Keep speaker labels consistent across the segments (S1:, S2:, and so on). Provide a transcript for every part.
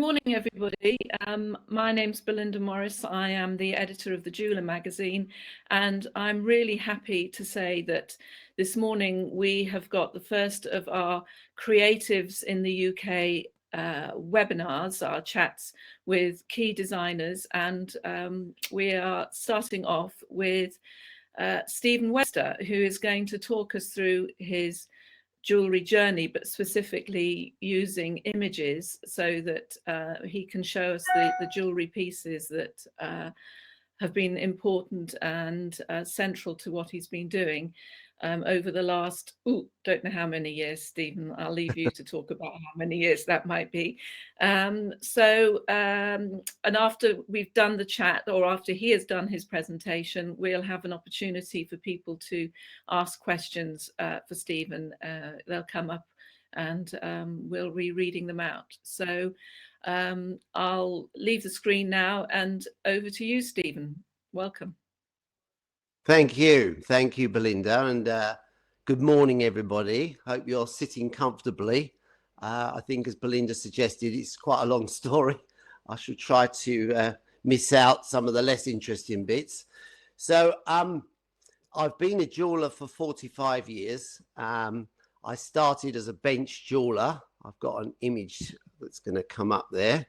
S1: Morning, everybody. My name's Belinda Morris. I am the editor of the Jeweller magazine, and I'm really happy to say that this morning we have got the first of our creatives in the UK webinars, our chats with key designers, and we are starting off with Stephen Webster, who is going to talk us through his jewelry journey, but specifically using images so that he can show us the jewelry pieces that have been important and central to what he's been doing over the last, don't know how many years, Stephen. I'll leave you to talk about how many years that might be. And after we've done the chat, or after he has done his presentation, we'll have an opportunity for people to ask questions for Stephen. They'll come up and we'll be reading them out. So I'll leave the screen now and over to you, Stephen. Welcome.
S2: Thank you, Belinda, and good morning, everybody. Hope you're sitting comfortably. I think, as Belinda suggested, it's quite a long story. I should try to miss out some of the less interesting bits. So I've been a jeweller for 45 years. I started as a bench jeweller. I've got an image that's going to come up there,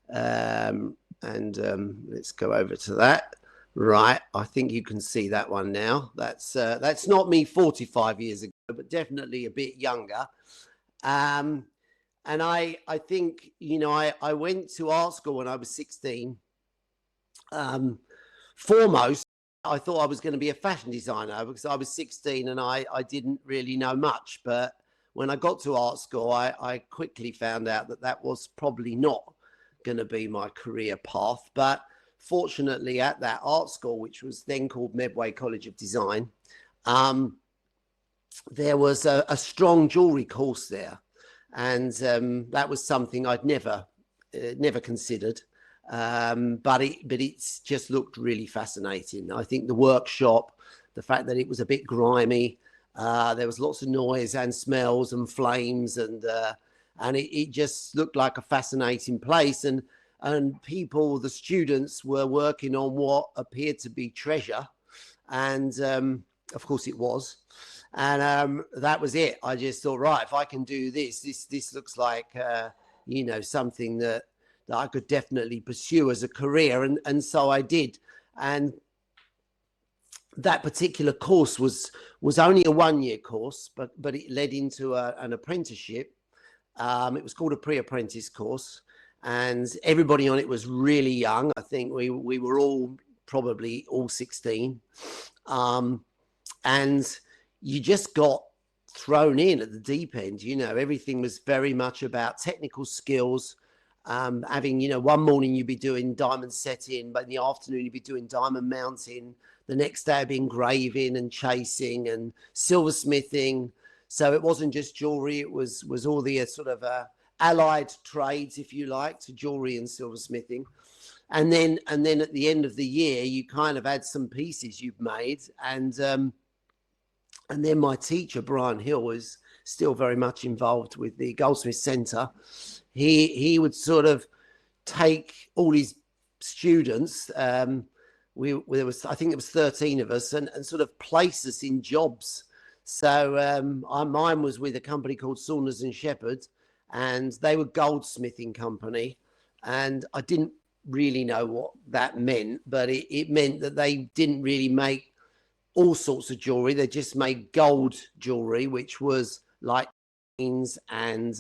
S2: and let's go over to that. Right, I think you can see that one now. That's not me 45 years ago, but definitely a bit younger. And I think, you know, I went to art school when I was 16. Foremost, I thought I was going to be a fashion designer because I was 16 and I didn't really know much. But when I got to art school, I quickly found out that was probably not going to be my career path. But fortunately, at that art school, which was then called Medway College of Design, there was a strong jewelry course there, and that was something I'd never considered. But it's just looked really fascinating. I think the workshop, the fact that it was a bit grimy, there was lots of noise and smells and flames, and it just looked like a fascinating place. And people, the students, were working on what appeared to be treasure. And of course it was. And that was it. I just thought, right, if I can do this looks like, you know, something that I could definitely pursue as a career. And so I did. And that particular course was only a one-year course, but it led into an apprenticeship. It was called a pre-apprentice course. And everybody on it was really young. I think we were all probably all 16. And you just got thrown in at the deep end. You know, everything was very much about technical skills. Having, you know, one morning you'd be doing diamond setting, but in the afternoon you'd be doing diamond mounting. The next day I'd be engraving and chasing and silversmithing. So it wasn't just jewelry. It was all the sort of allied trades, if you like, to jewelry and silversmithing. And then at the end of the year, you kind of had some pieces you've made. And then my teacher, Brian Hill, was still very much involved with the Goldsmith Centre. He would sort of take all his students, I think it was 13 of us, and sort of place us in jobs. So mine was with a company called Saunders and Shepherd, and they were goldsmithing company, and I didn't really know what that meant, but it meant that they didn't really make all sorts of jewelry. They just made gold jewelry, which was like chains and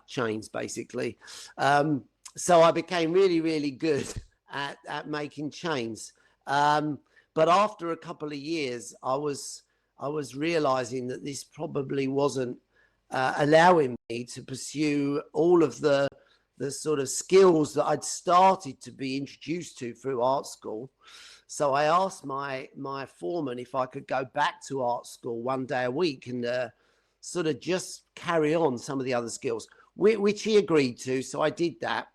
S2: chains basically. So I became really, really good at making chains. But after a couple of years, I was realizing that this probably wasn't allowing me to pursue all of the sort of skills that I'd started to be introduced to through art school. So I asked my foreman if I could go back to art school one day a week and sort of just carry on some of the other skills, which he agreed to. So I did that,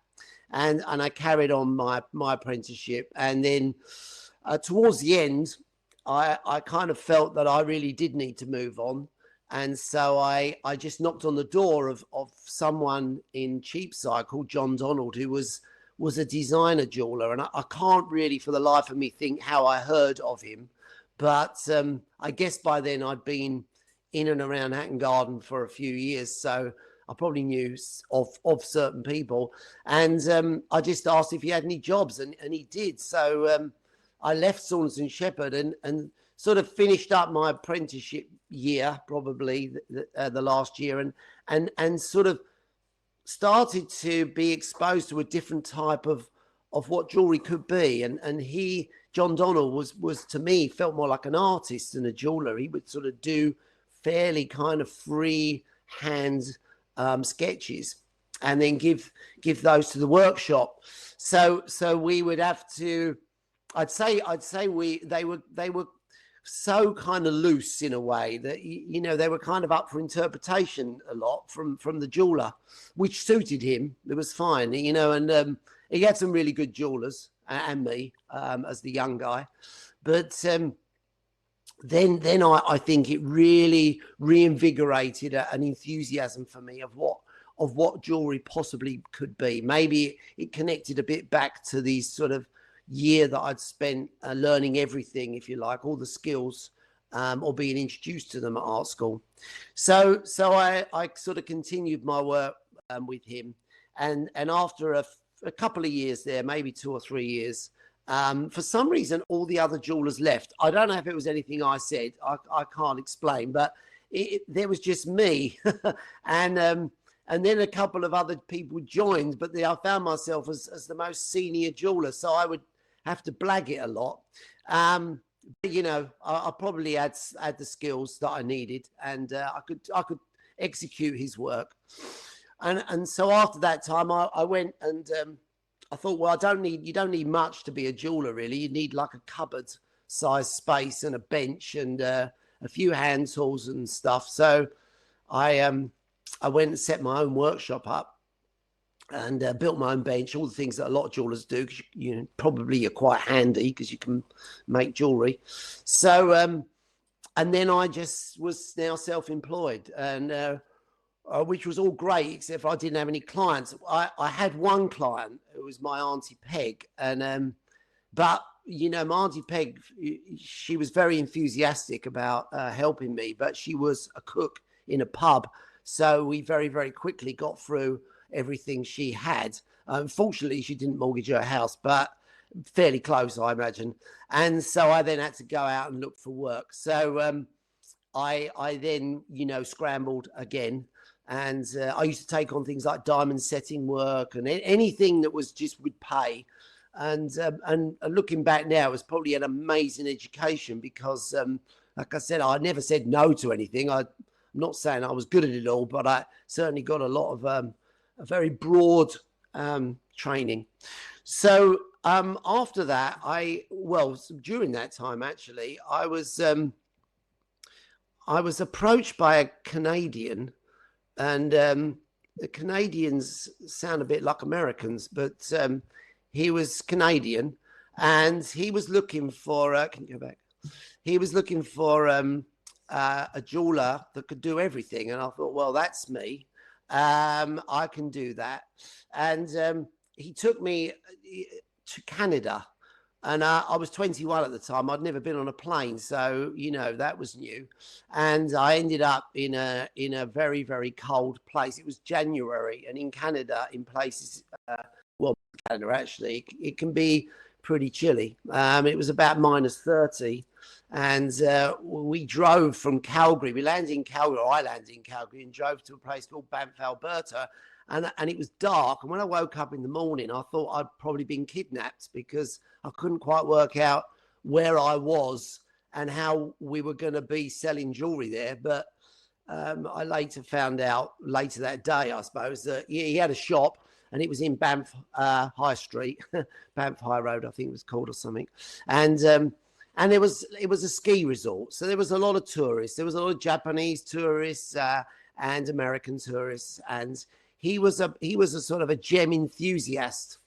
S2: and I carried on my apprenticeship. And then towards the end, I kind of felt that I really did need to move on. And so I just knocked on the door of someone in Cheapside called John Donald, who was a designer jeweler. And I can't really for the life of me think how I heard of him. But I guess by then I'd been in and around Hatton Garden for a few years. So I probably knew of certain people. And I just asked if he had any jobs, and he did. So I left Saunderson Shepherd and sort of finished up my apprenticeship year, probably the last year, and sort of started to be exposed to a different type of what jewelry could be. And he, John Donald, was to me, felt more like an artist than a jeweler. He would sort of do fairly kind of free hand sketches and then give those to the workshop. So we would have to, I'd say they were so kind of loose in a way that, you know, they were kind of up for interpretation a lot from the jeweler, which suited him. It was fine, you know, and he had some really good jewelers and me as the young guy. But then I think it really reinvigorated an enthusiasm for me of what jewelry possibly could be. Maybe it connected a bit back to these sort of year that I'd spent learning everything, if you like, all the skills, or being introduced to them at art school. So I sort of continued my work with him, and after a couple of years there, maybe 2 or 3 years, for some reason all the other jewelers left. I don't know if it was anything I said. I can't explain, but there was just me, and then a couple of other people joined, but I found myself as the most senior jeweler, so I would have to blag it a lot. But, you know, I probably had the skills that I needed, and I could execute his work. And so after that time, I went and I thought, well, you don't need much to be a jeweler, really. You need like a cupboard size space and a bench and a few hand tools and stuff. So I went and set my own workshop up and built my own bench, all the things that a lot of jewelers do, because you know, probably you're quite handy because you can make jewelry. So and then I just was now self-employed, and which was all great, except I didn't have any clients. I had one client, it was my Auntie Peg, and but you know, my Auntie Peg, she was very enthusiastic about helping me, but she was a cook in a pub, so we very, very quickly got through everything she had. Unfortunately, she didn't mortgage her house, but fairly close, I imagine. And so I then had to go out and look for work. So I then, you know, scrambled again. And I used to take on things like diamond setting work and anything that was just would pay. And looking back now, it was probably an amazing education because, like I said, I never said no to anything. I'm not saying I was good at it all, but I certainly got a lot of a very broad training. So after that, during that time, actually, I was approached by a Canadian, and the Canadians sound a bit like Americans, but he was Canadian, and he was looking for, can you go back? He was looking for a jeweler that could do everything. And I thought, well, that's me. I can do that. And he took me to Canada, and I was 21 at the time. I'd never been on a plane, so you know that was new. And I ended up in a very, very cold place. It was January, and in Canada, in places, Canada actually, it can be pretty chilly. It was about -30. And we drove from Calgary. We landed in Calgary, or I landed in Calgary, and drove to a place called Banff, Alberta. And it was dark. And when I woke up in the morning, I thought I'd probably been kidnapped because I couldn't quite work out where I was and how we were going to be selling jewelry there. But I later found out, later that day, I suppose, that he had a shop, and it was in Banff High Street, Banff High Road, I think it was called, or something. And it was a ski resort, so there was a lot of tourists. There was a lot of Japanese tourists and American tourists, and he was a sort of a gem enthusiast,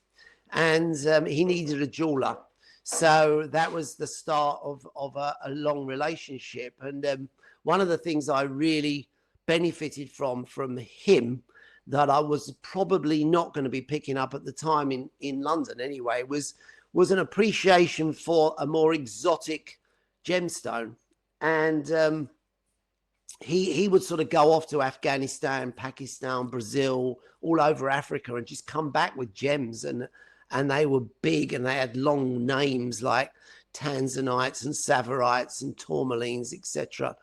S2: and he needed a jeweler. So that was the start of a long relationship. And one of the things I really benefited from him, that I was probably not going to be picking up at the time in London anyway, was an appreciation for a more exotic gemstone. And he would sort of go off to Afghanistan, Pakistan, Brazil, all over Africa, and just come back with gems, and they were big, and they had long names like tanzanites and savarites and tourmalines, etc.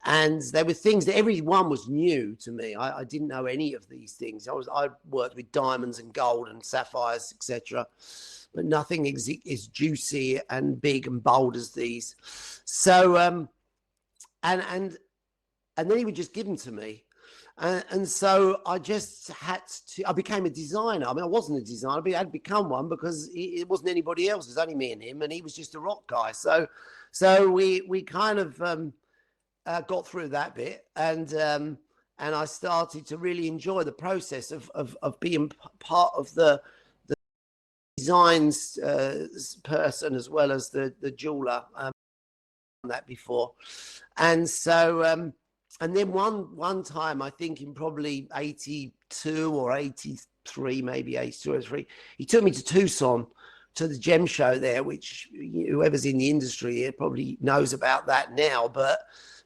S2: And there were things that every one was new to me. I didn't know any of these things. I worked with diamonds and gold and sapphires, etc., but nothing is juicy and big and bold as these. So and then he would just give them to me. And so I just had to, I became a designer. I mean, I wasn't a designer, but I had become one because it wasn't anybody else. It was only me and him, and he was just a rock guy. So we kind of got through that bit, and I started to really enjoy the process of being part of the designs person as well as the jeweler. That before, and so and then one time, I think in probably 82 or 83, maybe 82 or 83, he took me to Tucson to the gem show there, which whoever's in the industry here probably knows about that now. But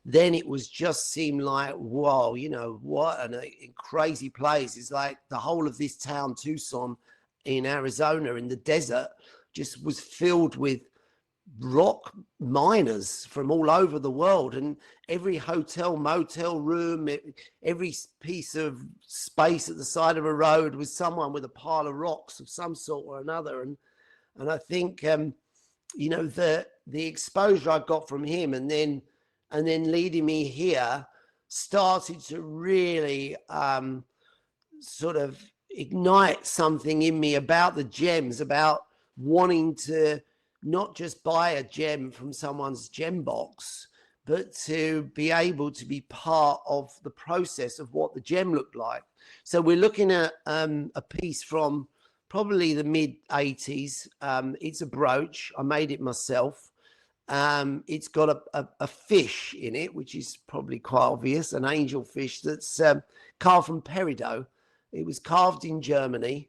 S2: then it was just seemed like, whoa, you know, what a crazy place. It's like the whole of this town, Tucson in Arizona, in the desert, just was filled with rock miners from all over the world, and every hotel, motel room, every piece of space at the side of a road was someone with a pile of rocks of some sort or another. And I think you know, the exposure I got from him, and then leading me here, started to really sort of ignite something in me about the gems, about wanting to not just buy a gem from someone's gem box, but to be able to be part of the process of what the gem looked like. So we're looking at a piece from probably the mid 80s. It's a brooch. I made it myself. It's got a fish in it, which is probably quite obvious, an angel fish that's carved from peridot. It was carved in Germany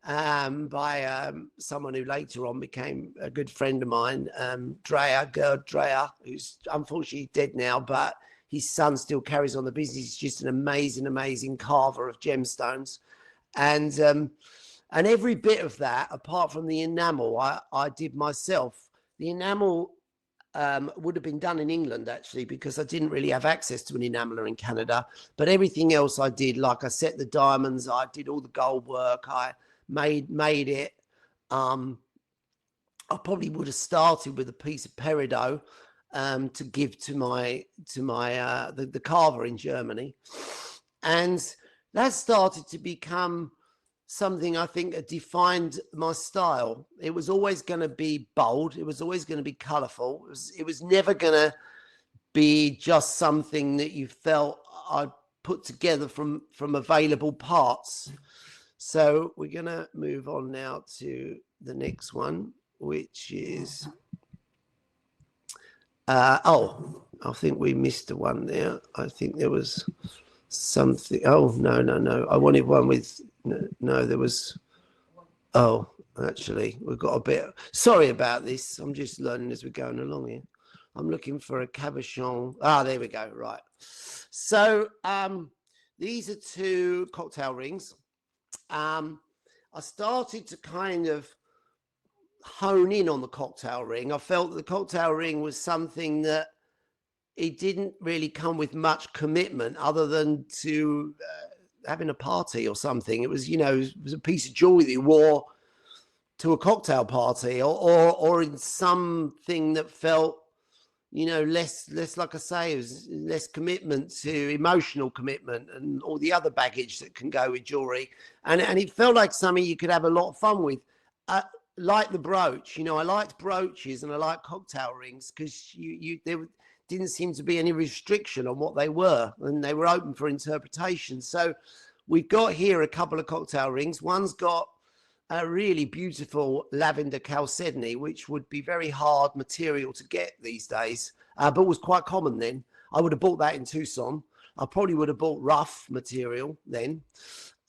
S2: by someone who later on became a good friend of mine, Gerd Dreyer, who's unfortunately dead now, but his son still carries on the business. He's just an amazing carver of gemstones. And every bit of that, apart from the enamel, I did myself. The enamel would have been done in England, actually, because I didn't really have access to an enameler in Canada. But everything else I did, like I set the diamonds, I did all the gold work, I made it. I probably would have started with a piece of peridot to give to the carver in Germany, and that started to become something I think that defined my style. It was always going to be bold. It was always going to be colorful. It was never going to be just something that you felt I put together from available parts. So we're going to move on now to the next one, which is, oh, I think we missed one there. I think there was something. Oh, no. I wanted one with, no, there was, oh, actually, we've got a bit, sorry about this. I'm just learning as we're going along here. I'm looking for a cabochon. Ah, there we go. Right. So these are two cocktail rings. I started to kind of hone in on the cocktail ring. I felt that the cocktail ring was something that it didn't really come with much commitment other than to having a party or something. It was, you know, it was a piece of jewelry that you wore to a cocktail party, or in something that felt, you know, less, like I say, it was less commitment to emotional commitment and all the other baggage that can go with jewelry. And it felt like something you could have a lot of fun with. Like the brooch, you know, I liked brooches and I liked cocktail rings because there didn't seem to be any restriction on what they were, and they were open for interpretation. So we've got here a couple of cocktail rings. One's got a really beautiful lavender chalcedony, which would be very hard material to get these days, but was quite common then. I would have bought that in Tucson. I probably would have bought rough material then.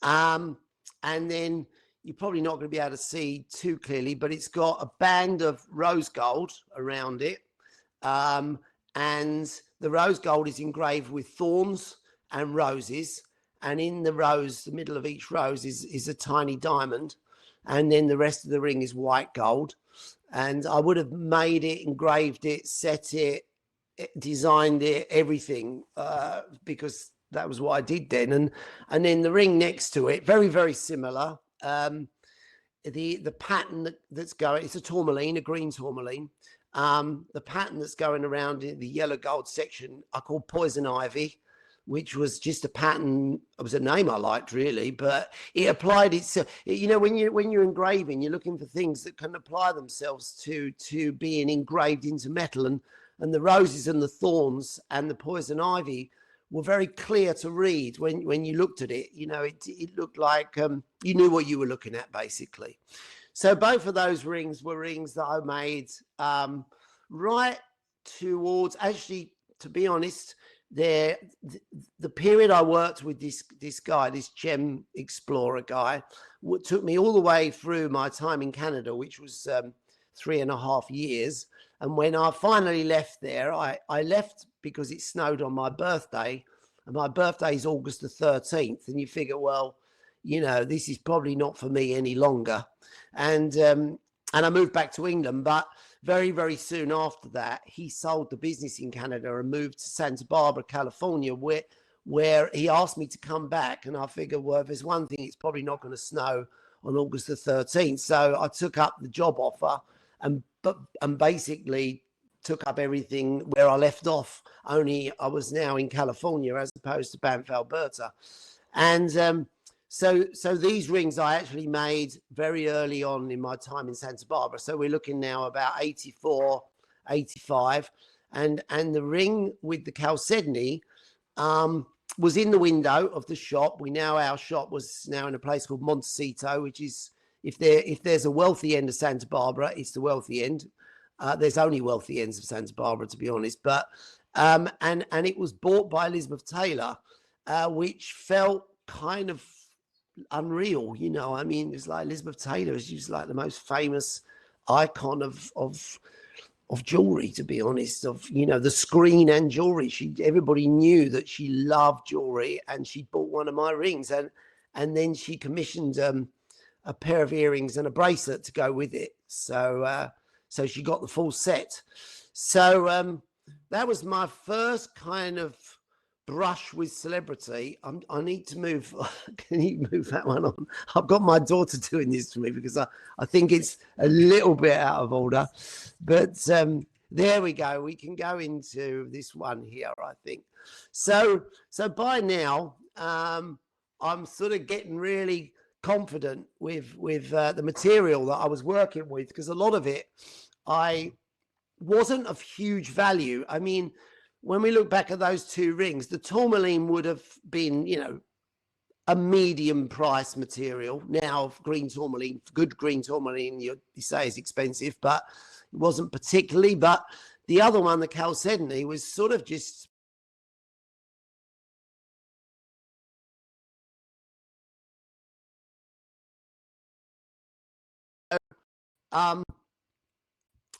S2: And then you're probably not going to be able to see too clearly, but it's got a band of rose gold around it. And the rose gold is engraved with thorns and roses. And in the rose, the middle of each rose is a tiny diamond. And then the rest of the ring is white gold. And I would have made it, engraved it, set it, designed it, everything, because that was what I did then. And then the ring next to it, very, very similar. The pattern that's going, it's a tourmaline, a green tourmaline. The pattern that's going around in the yellow gold section I call poison ivy, which was just a pattern. It was a name I liked, really, but it applied itself. You know, when you're engraving, you're looking for things that can apply themselves to being engraved into metal, and the roses and the thorns and the poison ivy were very clear to read when you looked at it. You know, it looked like you knew what you were looking at, basically. So both of those rings were rings that I made right towards, actually, to be honest, the period I worked with this guy, this gem explorer guy, took me all the way through my time in Canada, which was 3.5 years. And when I finally left there, I left because it snowed on my birthday, and my birthday is August the 13th. And you figure, well, you know, this is probably not for me any longer. And I moved back to England, but very, very soon after that, he sold the business in Canada and moved to Santa Barbara, California, where he asked me to come back. And I figured, well, if there's one thing, it's probably not going to snow on August the 13th. So I took up the job offer and basically took up everything where I left off, only I was now in California as opposed to Banff, Alberta. And so these rings I actually made very early on in my time in Santa Barbara. So we're looking now about 84, 85. And the ring with the chalcedony was in the window of the shop. Our shop was now in a place called Montecito, which is, if there's a wealthy end of Santa Barbara, it's the wealthy end. There's only wealthy ends of Santa Barbara, to be honest. But and it was bought by Elizabeth Taylor, which felt kind of unreal. You know, I mean, it's like Elizabeth Taylor is just like the most famous icon of jewelry, to be honest, of, you know, the screen and jewelry. Everybody knew that she loved jewelry, and she bought one of my rings, and then she commissioned a pair of earrings and a bracelet to go with it. So she got the full set. So that was my first kind of brush with celebrity. I need to move. Can you move that one on? I've got my daughter doing this for me because I think it's a little bit out of order. But there we go. We can go into this one here, I think. So by now, I'm sort of getting really confident with the material that I was working with, because a lot of it I wasn't of huge value. I mean, when we look back at those two rings, the tourmaline would have been, you know, a medium price material. Now, green tourmaline, good green tourmaline, you say is expensive, but it wasn't particularly. But the other one, the chalcedony, was sort of just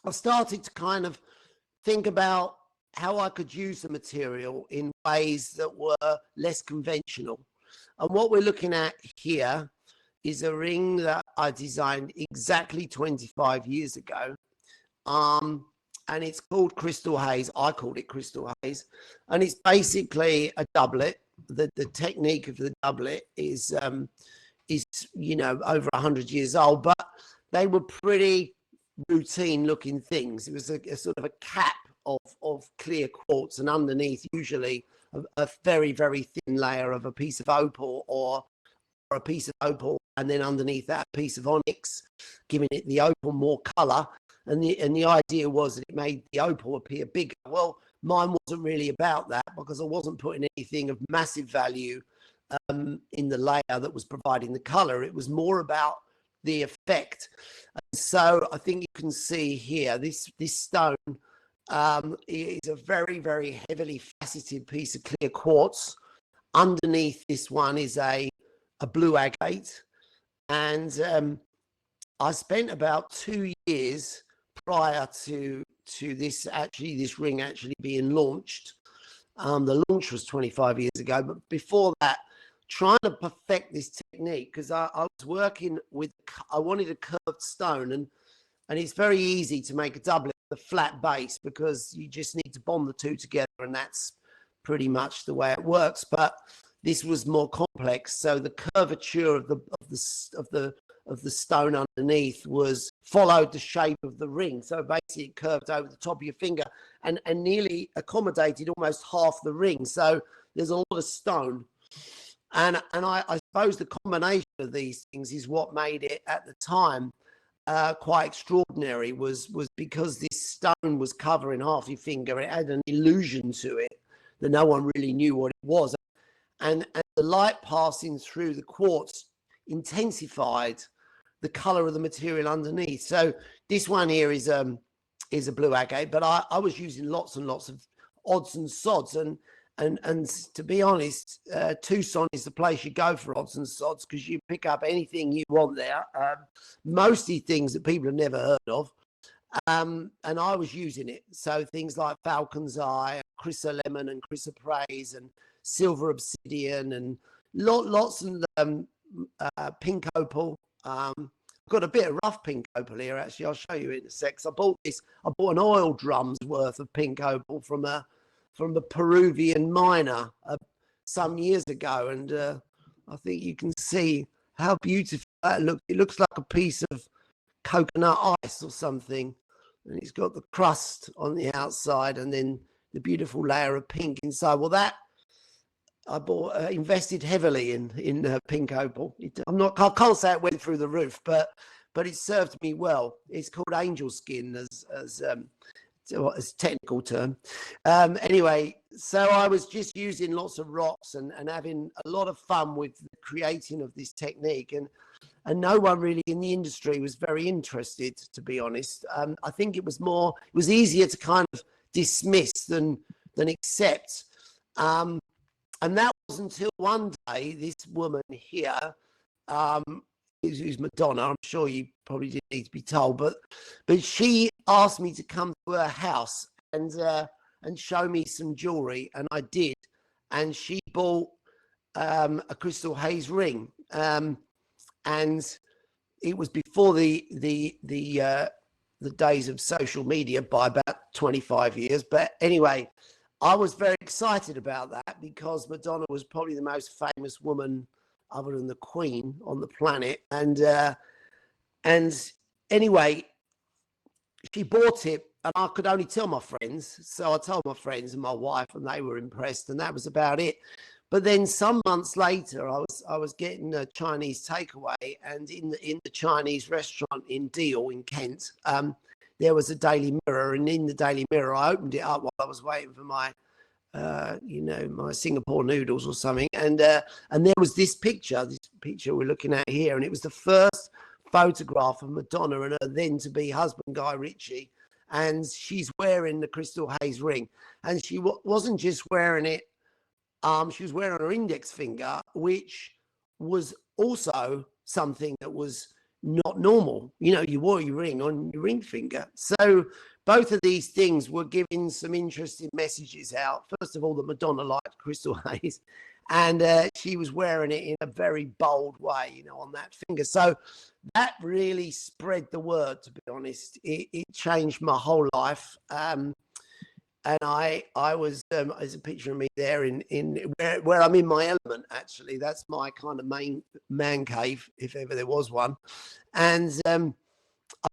S2: I started to kind of think about how I could use the material in ways that were less conventional. And what we're looking at here is a ring that I designed exactly 25 years ago. And it's called Crystal Haze. I called it Crystal Haze. And it's basically a doublet. The technique of the doublet is you know, over 100 years old, but they were pretty routine looking things. It was a sort of a cap of clear quartz, and underneath usually a very, very thin layer of a piece of opal or a piece of opal, and then underneath that a piece of onyx, giving it the opal more color. And the idea was that it made the opal appear bigger. Well, mine wasn't really about that, because I wasn't putting anything of massive value in the layer that was providing the color. It was more about the effect. And so I think you can see here this stone It is a very, very heavily faceted piece of clear quartz. Underneath this one is a blue agate. And I spent about 2 years prior to this ring actually being launched. The launch was 25 years ago, but before that, trying to perfect this technique, because I was working with, I wanted a curved stone, and it's very easy to make a doublet with a flat base because you just need to bond the two together, and that's pretty much the way it works. But this was more complex, so the curvature of the stone underneath followed the shape of the ring. So basically it curved over the top of your finger and nearly accommodated almost half the ring. So there's a lot of stone. And I suppose the combination of these things is what made it at the time quite extraordinary, was because this stone was covering half your finger. It had an illusion to it that no one really knew what it was. And the light passing through the quartz intensified the color of the material underneath. So this one here is a blue agate, but I was using lots and lots of odds and sods, and to be honest, Tucson is the place you go for odds and sods, because you pick up anything you want there, mostly things that people have never heard of. And I was using it, so things like falcon's eye, chrysolemon and chrysoprase and silver obsidian and lots and pink opal. I've got a bit of rough pink opal here, actually. I'll show you in a sec. I bought an oil drum's worth of pink opal from a Peruvian miner some years ago, and I think you can see how beautiful that looks. It looks like a piece of coconut ice or something, and it's got the crust on the outside and then the beautiful layer of pink inside. Well, that I invested heavily in pink opal. I can't say it went through the roof, but it served me well. It's called angel skin as technical term. Anyway, so I was just using lots of rocks and having a lot of fun with the creating of this technique, and no one really in the industry was very interested, to be honest. I think it was easier to kind of dismiss than accept. And that was until one day, this woman here, who's Madonna, I'm sure you probably didn't need to be told, but she asked me to come to her house and show me some jewelry, and I did. And she bought a crystal haze ring, and it was before the days of social media by about 25 years. But anyway, I was very excited about that because Madonna was probably the most famous woman other than the Queen on the planet. And anyway, she bought it, and I could only tell my friends. So I told my friends and my wife, and they were impressed, and that was about it. But then some months later, I was getting a Chinese takeaway, and in the Chinese restaurant in Deal in Kent, there was a Daily Mirror, and in the Daily Mirror, I opened it up while I was waiting for my, my Singapore noodles or something, and there was this picture we're looking at here, and it was the first photograph of Madonna and her then-to-be husband, Guy Ritchie, and she's wearing the crystal haze ring, and she wasn't just wearing it, she was wearing her index finger, which was also something that was not normal. You wore your ring on your ring finger. So both of these things were giving some interesting messages out. First of all, that Madonna liked crystal haze, and she was wearing it in a very bold way, on that finger. So that really spread the word, to be honest. It changed my whole life. And I was, there's a picture of me there in where I'm in my element, actually. That's my kind of main man cave, if ever there was one. And I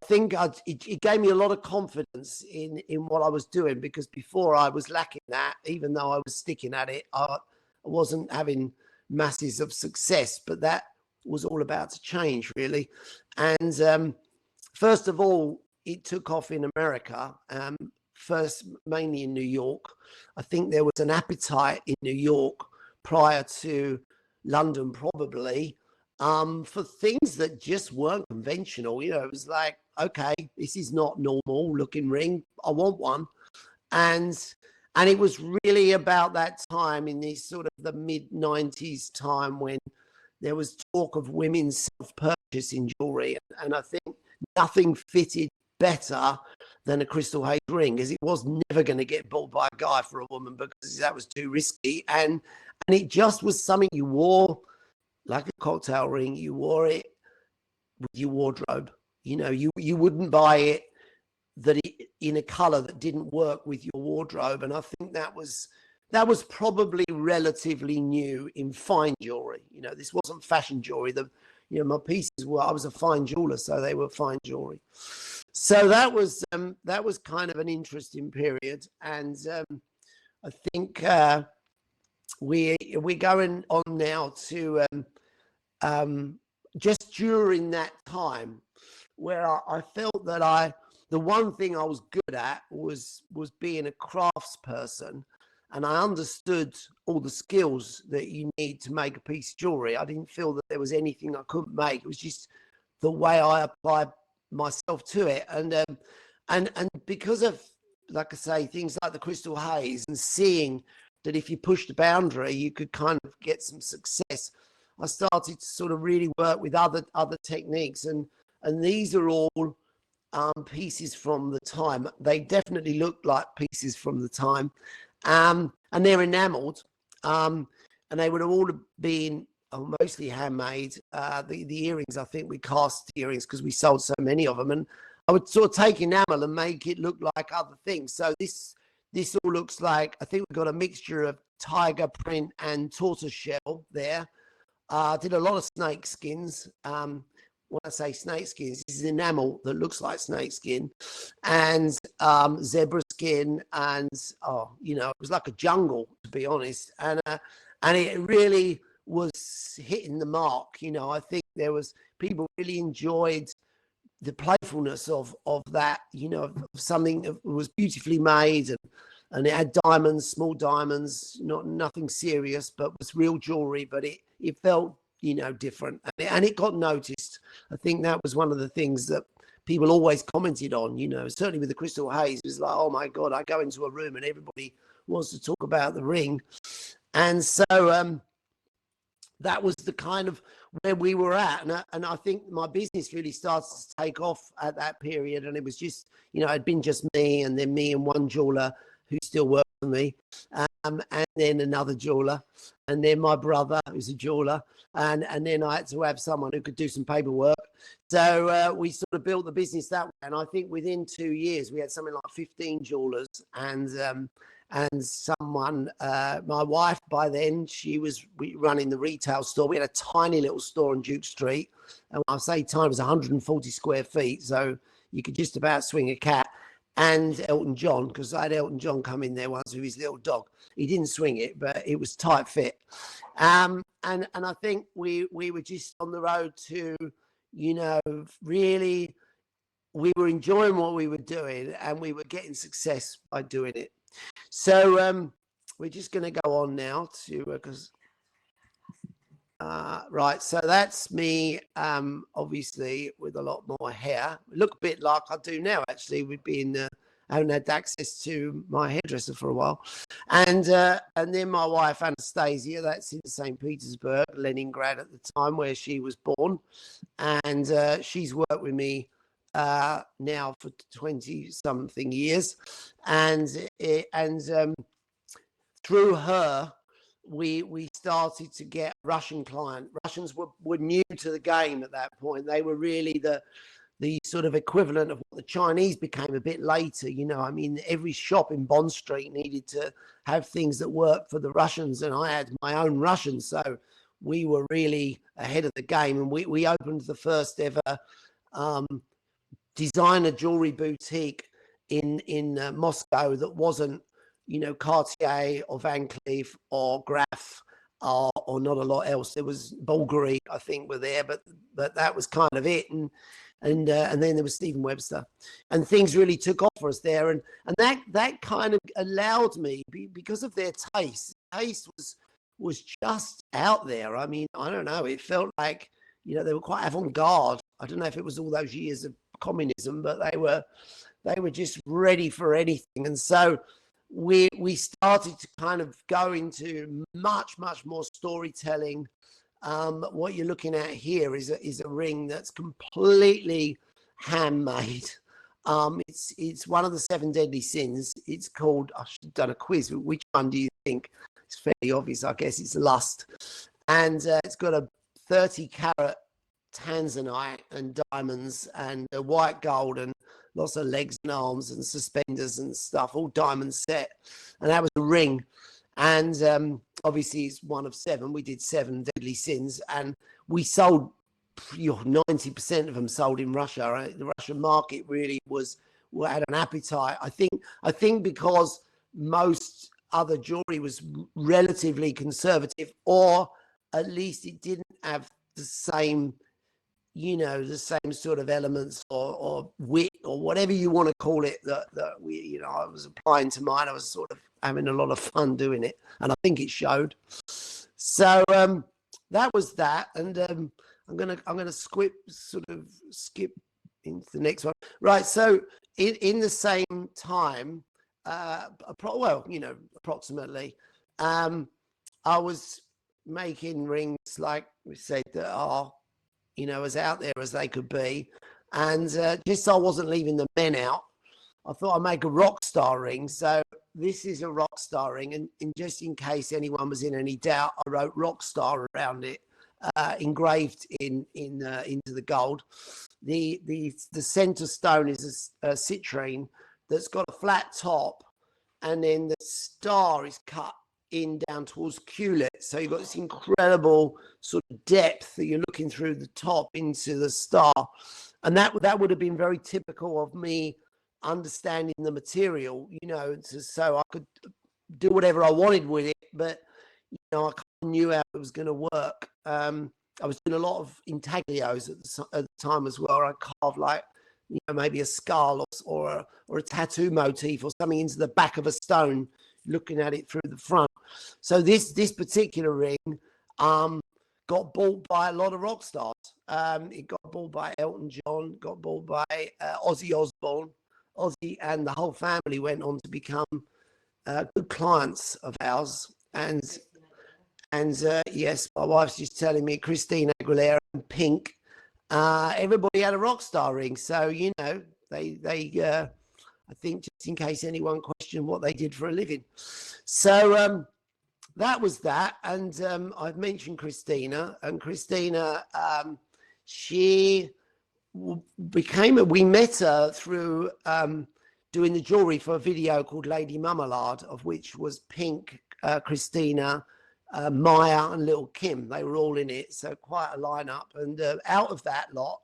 S2: think it gave me a lot of confidence in what I was doing, because before I was lacking that. Even though I was sticking at it, I wasn't having masses of success, but that was all about to change, really. And first of all, it took off in America. First, mainly in New York. I think there was an appetite in New York prior to London, probably, for things that just weren't conventional. It was like, okay, this is not normal looking ring. I want one. And it was really about that time, in this sort of the mid-90s time, when there was talk of women's self-purchase in jewelry. And I think nothing fitted better than a crystal haze ring, because it was never going to get bought by a guy for a woman, because that was too risky. And it just was something you wore like a cocktail ring. You wore it with your wardrobe. You know, you wouldn't buy it in a color that didn't work with your wardrobe. And I think that was probably relatively new in fine jewelry. You know, this wasn't fashion jewelry. My pieces were, I was a fine jeweler, so they were fine jewelry. So that was kind of an interesting period. And I think we're going on now to just during that time, where I felt that the one thing I was good at was being a crafts person, and I understood all the skills that you need to make a piece of jewelry. I didn't feel that there was anything I couldn't make. It was just the way I applied myself to it. And because of, like I say, things like the crystal haze, and seeing that if you push the boundary, you could kind of get some success, I started to sort of really work with other techniques. And these are all pieces from the time. They definitely look like pieces from the time. And they're enameled. And they would have all been mostly handmade. The earrings, I think we cast earrings because we sold so many of them. And I would sort of take enamel and make it look like other things. So this all looks like, I think we've got a mixture of tiger print and tortoise shell there. I did a lot of snake skins. When I say snake skins, this is enamel that looks like snake skin, and zebra skin, and it was like a jungle, to be honest. And it really was hitting the mark. I think people really enjoyed the playfulness of that. Of something that was beautifully made, and it had diamonds, small diamonds, nothing serious, but was real jewelry. But it felt different, and it got noticed. I think that was one of the things that people always commented on. Certainly with the crystal haze, it was like, oh my God, I go into a room and everybody wants to talk about the ring. And so that was the kind of where we were at. And I think my business really started to take off at that period. And it was just, it'd been just me, and then me and one jeweler who still worked for me, and then another jeweler, and then my brother, who's a jeweler, and then I had to have someone who could do some paperwork. So we sort of built the business that way. And I think within 2 years, we had something like 15 jewelers, and someone, my wife, by then, she was running the retail store. We had a tiny little store on Duke Street. And when I say tiny, it was 140 square feet. So you could just about swing a cat. And Elton John, because I had Elton John come in there once with his little dog. He didn't swing it, but it was tight fit. And I think we were just on the road to, really, we were enjoying what we were doing, and we were getting success by doing it. So we're just going to go on now to, because right, so that's me, obviously with a lot more hair. Look a bit like I do now, actually. I haven't had access to my hairdresser for a while. And then my wife Anastasia, that's in St. Petersburg, Leningrad at the time, where she was born. And she's worked with me now for 20 something years. And through her, we started to get a Russian client. Russians were new to the game at that point. They were really the sort of equivalent of what the Chinese became a bit later. I mean, every shop in Bond Street needed to have things that worked for the Russians, and I had my own Russian. So we were really ahead of the game, and we opened the first ever designer jewelry boutique in Moscow that wasn't, Cartier or Van Cleef or Graf or not a lot else. There was Bulgari, I think, were there, but that was kind of it. And then there was Stephen Webster, and things really took off for us there. And that kind of allowed me, because of their taste. Taste was just out there. I mean, I don't know. It felt like, they were quite avant-garde. I don't know if it was all those years of communism, but they were just ready for anything. And so we started to kind of go into much more storytelling. What you're looking at here is a ring that's completely handmade. It's one of the 7 deadly sins. It's called, I should have done a quiz. Which one do you think? It's fairly obvious, I guess. It's lust. And it's got a 30-carat tanzanite and diamonds and white gold and lots of legs and arms and suspenders and stuff, all diamond set. And that was a ring. And obviously it's one of 7. We did 7 deadly sins, and we sold 90% of them sold in Russia. Right? The Russian market really had an appetite. I think because most other jewelry was relatively conservative, or at least it didn't have the same, the same sort of elements or wit or whatever you want to call it that we, I was applying to mine. I was sort of having a lot of fun doing it, and I think it showed. So that was that, and I'm gonna skip into the next one. Right. So in the same time, approximately, I was making rings, like we said, that are, as out there as they could be. And just so I wasn't leaving the men out, I thought I'd make a rock star ring. So this is a rock star ring. And just in case anyone was in any doubt, I wrote rock star around it, engraved into the gold. The center stone is a citrine that's got a flat top, and then the star is cut in down towards Culet. So you've got this incredible sort of depth that you're looking through the top into the star. And that would have been very typical of me understanding the material, so I could do whatever I wanted with it, but I kind of knew how it was going to work. I was doing a lot of intaglios at the time as well. I carved like, maybe a skull or a tattoo motif or something into the back of a stone, looking at it through the front. So this particular ring got bought by a lot of rock stars. It got bought by Elton John, got bought by Ozzy Osbourne. Ozzy and the whole family went on to become good clients of ours. And yes, my wife's just telling me Christina Aguilera and Pink. Everybody had a rock star ring. So, they I think, just in case anyone questioned what they did for a living. So that was that. And I've mentioned Christina. And Christina, we met her through doing the jewelry for a video called Lady Marmalade, of which was Pink, Christina, Maya and Little Kim. They were all in it. So quite a lineup. And out of that lot,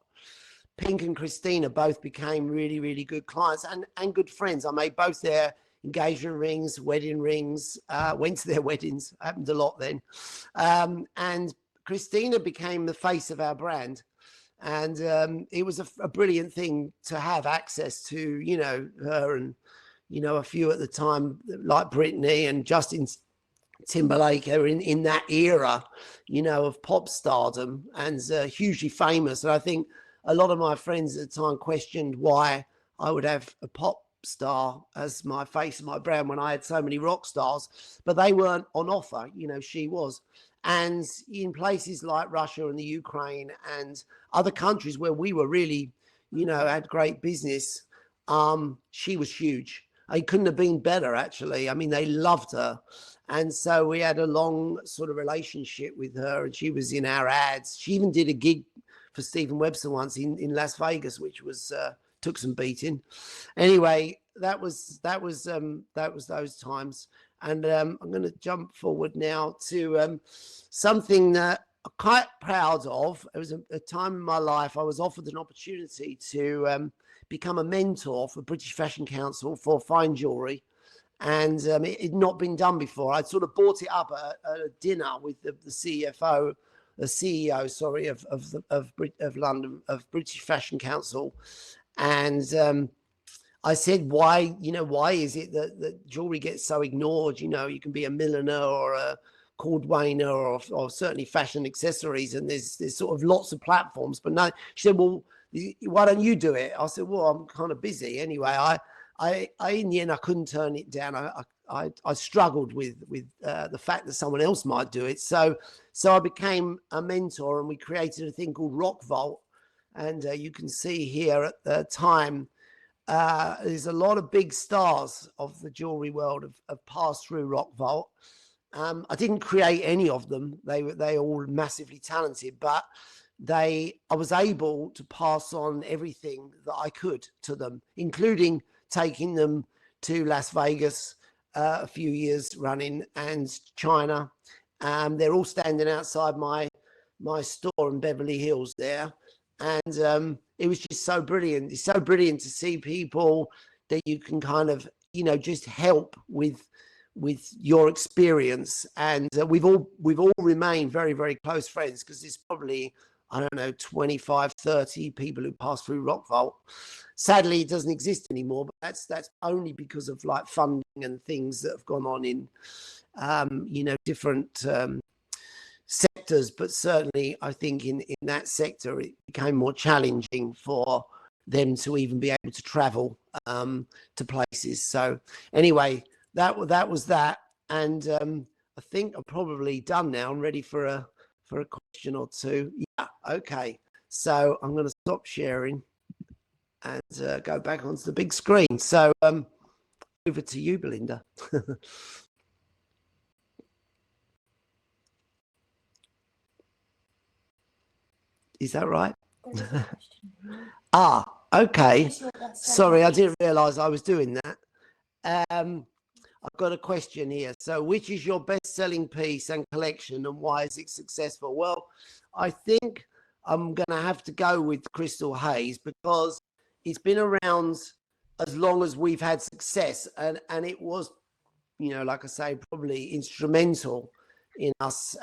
S2: Pink and Christina both became really, really good clients and good friends. I made both their engagement rings, wedding rings, went to their weddings, happened a lot then. And Christina became the face of our brand. And it was a brilliant thing to have access to, her and, a few at the time, like Britney and Justin Timberlake, are in that era, of pop stardom, and hugely famous. And I think a lot of my friends at the time questioned why I would have a pop star as my face and my brand when I had so many rock stars, but they weren't on offer. She was. And in places like Russia and the Ukraine and other countries where we were really, had great business, she was huge. It couldn't have been better, actually. I mean, they loved her. And so we had a long sort of relationship with her, and she was in our ads. She even did a gig for Stephen Webster once in Las Vegas, which was took some beating. Anyway, that was those times. And I'm going to jump forward now to something that I'm quite proud of. It was a time in my life I was offered an opportunity to become a mentor for British Fashion Council for fine jewelry. And it had not been done before. I'd sort of brought it up at a dinner with the CEO, of London, of British Fashion Council. And I said, why is it that jewelry gets so ignored? You can be a milliner or a cordwainer or certainly fashion accessories, and there's sort of lots of platforms. But no, she said, well, why don't you do it? I said, well, I'm kind of busy anyway. I in the end, I couldn't turn it down. I I struggled with the fact that someone else might do it. So I became a mentor, and we created a thing called Rock Vault. And you can see here at the time, there's a lot of big stars of the jewelry world have passed through Rock Vault. I didn't create any of them. They all massively talented, but I was able to pass on everything that I could to them, including taking them to Las Vegas a few years running, and China. They're all standing outside my store in Beverly Hills there. And it was just so brilliant. It's so brilliant to see people that you can kind of, just help with your experience. And we've all remained very, very close friends, because there's probably, I don't know, 25, 30 people who pass through Rock Vault. Sadly, it doesn't exist anymore, but that's only because of like funding and things that have gone on in, different sectors. But certainly I think in that sector, it became more challenging for them to even be able to travel to places. So anyway, that was that. And I think I'm probably done now. I'm ready for a question or two. Yeah, okay. So I'm going to stop sharing and go back onto the big screen. So over to you, Belinda. Is that right? Okay. Sorry, I didn't realize I was doing that. I've got a question here. So which is your best-selling piece and collection, and why is it successful? Well, I think I'm going to have to go with Crystal Haze, because it's been around as long as we've had success, and it was, like I say, probably instrumental in us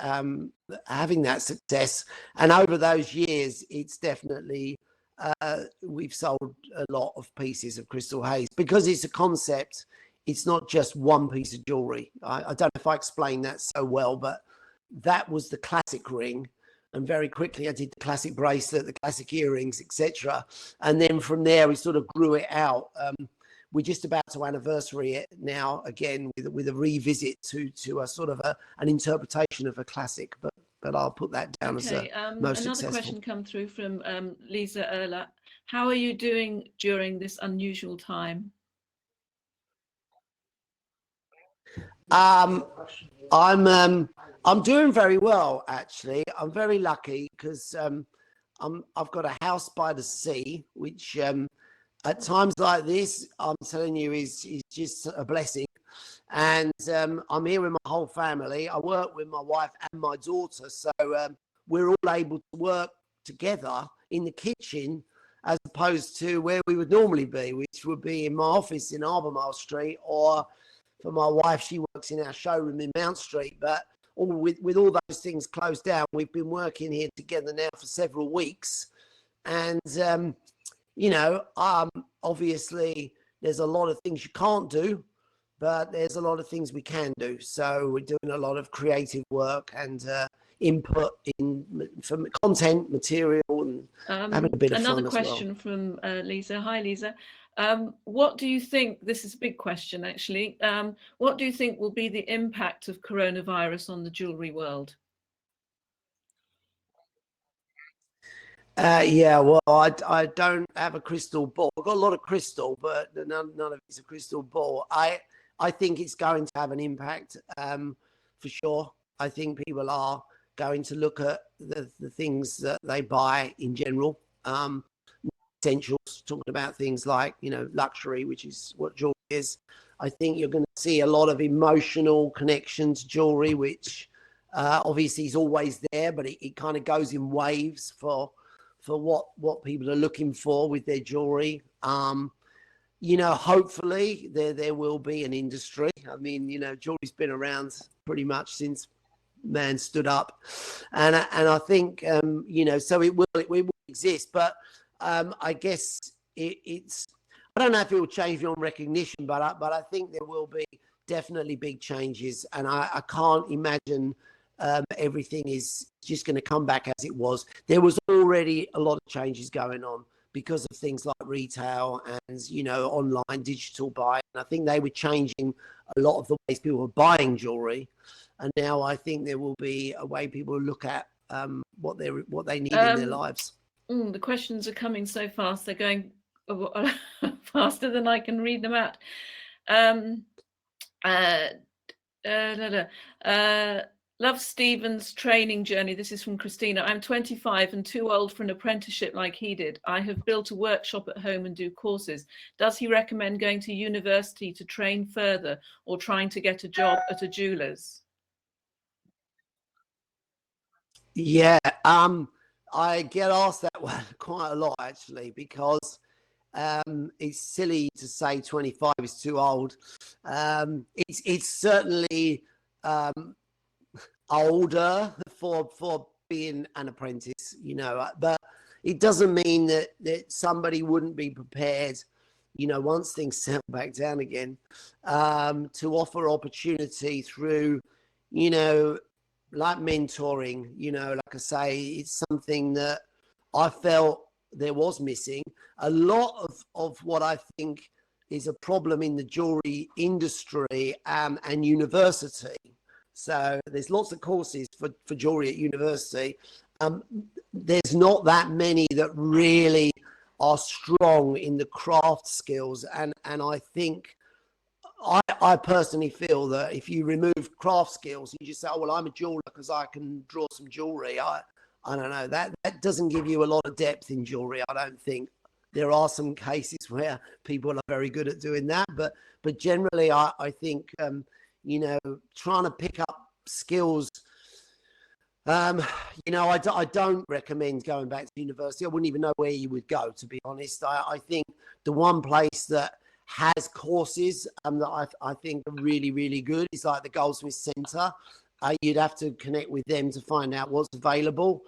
S2: having that success. And over those years, it's definitely we've sold a lot of pieces of Crystal Haze, because it's a concept. It's not just one piece of jewelry. I don't know if I explained that so well, but that was the classic ring. And very quickly I did the classic bracelet, the classic earrings, etc. And then from there we sort of grew it out. We're just about to anniversary it now again with a revisit to a sort of an interpretation of a classic. But I'll put that down as a most
S1: another
S2: successful.
S1: Question come through from Lisa Erler. How are you doing during this unusual time?
S2: I'm doing very well, actually. I'm very lucky, because I've got a house by the sea, which at times like this, I'm telling you, is just a blessing. And I'm here with my whole family. I work with my wife and my daughter, so we're all able to work together in the kitchen, as opposed to where we would normally be, which would be in my office in Albemarle Street, or for my wife, she works in our showroom in Mount Street. But with all those things closed down, we've been working here together now for several weeks. And, obviously there's a lot of things you can't do, but there's a lot of things we can do. So we're doing a lot of creative work and input in from content, material, and having a bit of fun as well.
S1: Another question from Lisa. Hi, Lisa. What do you think, this is a big question actually, what do you think will be the impact of coronavirus on the jewelry world?
S2: Well, I don't have a crystal ball. I've got a lot of crystal, but none of it's a crystal ball. I think it's going to have an impact for sure. I think people are going to look at the things that they buy in general. Essentials, talking about things like, luxury, which is what jewelry is. I think you're going to see a lot of emotional connection to jewelry, which obviously is always there, but it kind of goes in waves for what people are looking for with their jewelry. Hopefully there will be an industry. I mean, jewelry's been around pretty much since man stood up, and I think so it will exist, but I guess it's, I don't know if it will change beyond recognition, but I think there will be definitely big changes, and I can't imagine everything is just going to come back as it was. There was already a lot of changes going on because of things like retail and, you know, online digital buying. I think they were changing a lot of the ways people were buying jewelry. And now I think there will be a way people look at what they need in their lives.
S1: The questions are coming so fast. They're going faster than I can read them out. Love Stephen's training journey. This is from Christina. I'm 25 and too old for an apprenticeship like he did. I have built a workshop at home and do courses. Does he recommend going to university to train further or trying to get a job at a jeweller's?
S2: Yeah, I get asked that one quite a lot, actually, because it's silly to say 25 is too old. It's certainly older for being an apprentice, you know, but it doesn't mean that somebody wouldn't be prepared, you know, once things settle back down again, to offer opportunity through, you know, like mentoring. You know, like I say, it's something that I felt there was missing. A lot of what I think is a problem in the jewelry industry and university. So there's lots of courses for jewelry at university. There's not that many that really are strong in the craft skills. And I think, I personally feel that if you remove craft skills, you just say, oh, well, I'm a jeweler because I can draw some jewelry. I don't know. That doesn't give you a lot of depth in jewelry, I don't think. There are some cases where people are very good at doing that. But generally, I think, you know, trying to pick up skills, you know, I don't recommend going back to university. I wouldn't even know where you would go, to be honest. I think the one place that has courses that I think are really, really good is like the Goldsmith Centre. You'd have to connect with them to find out what's available.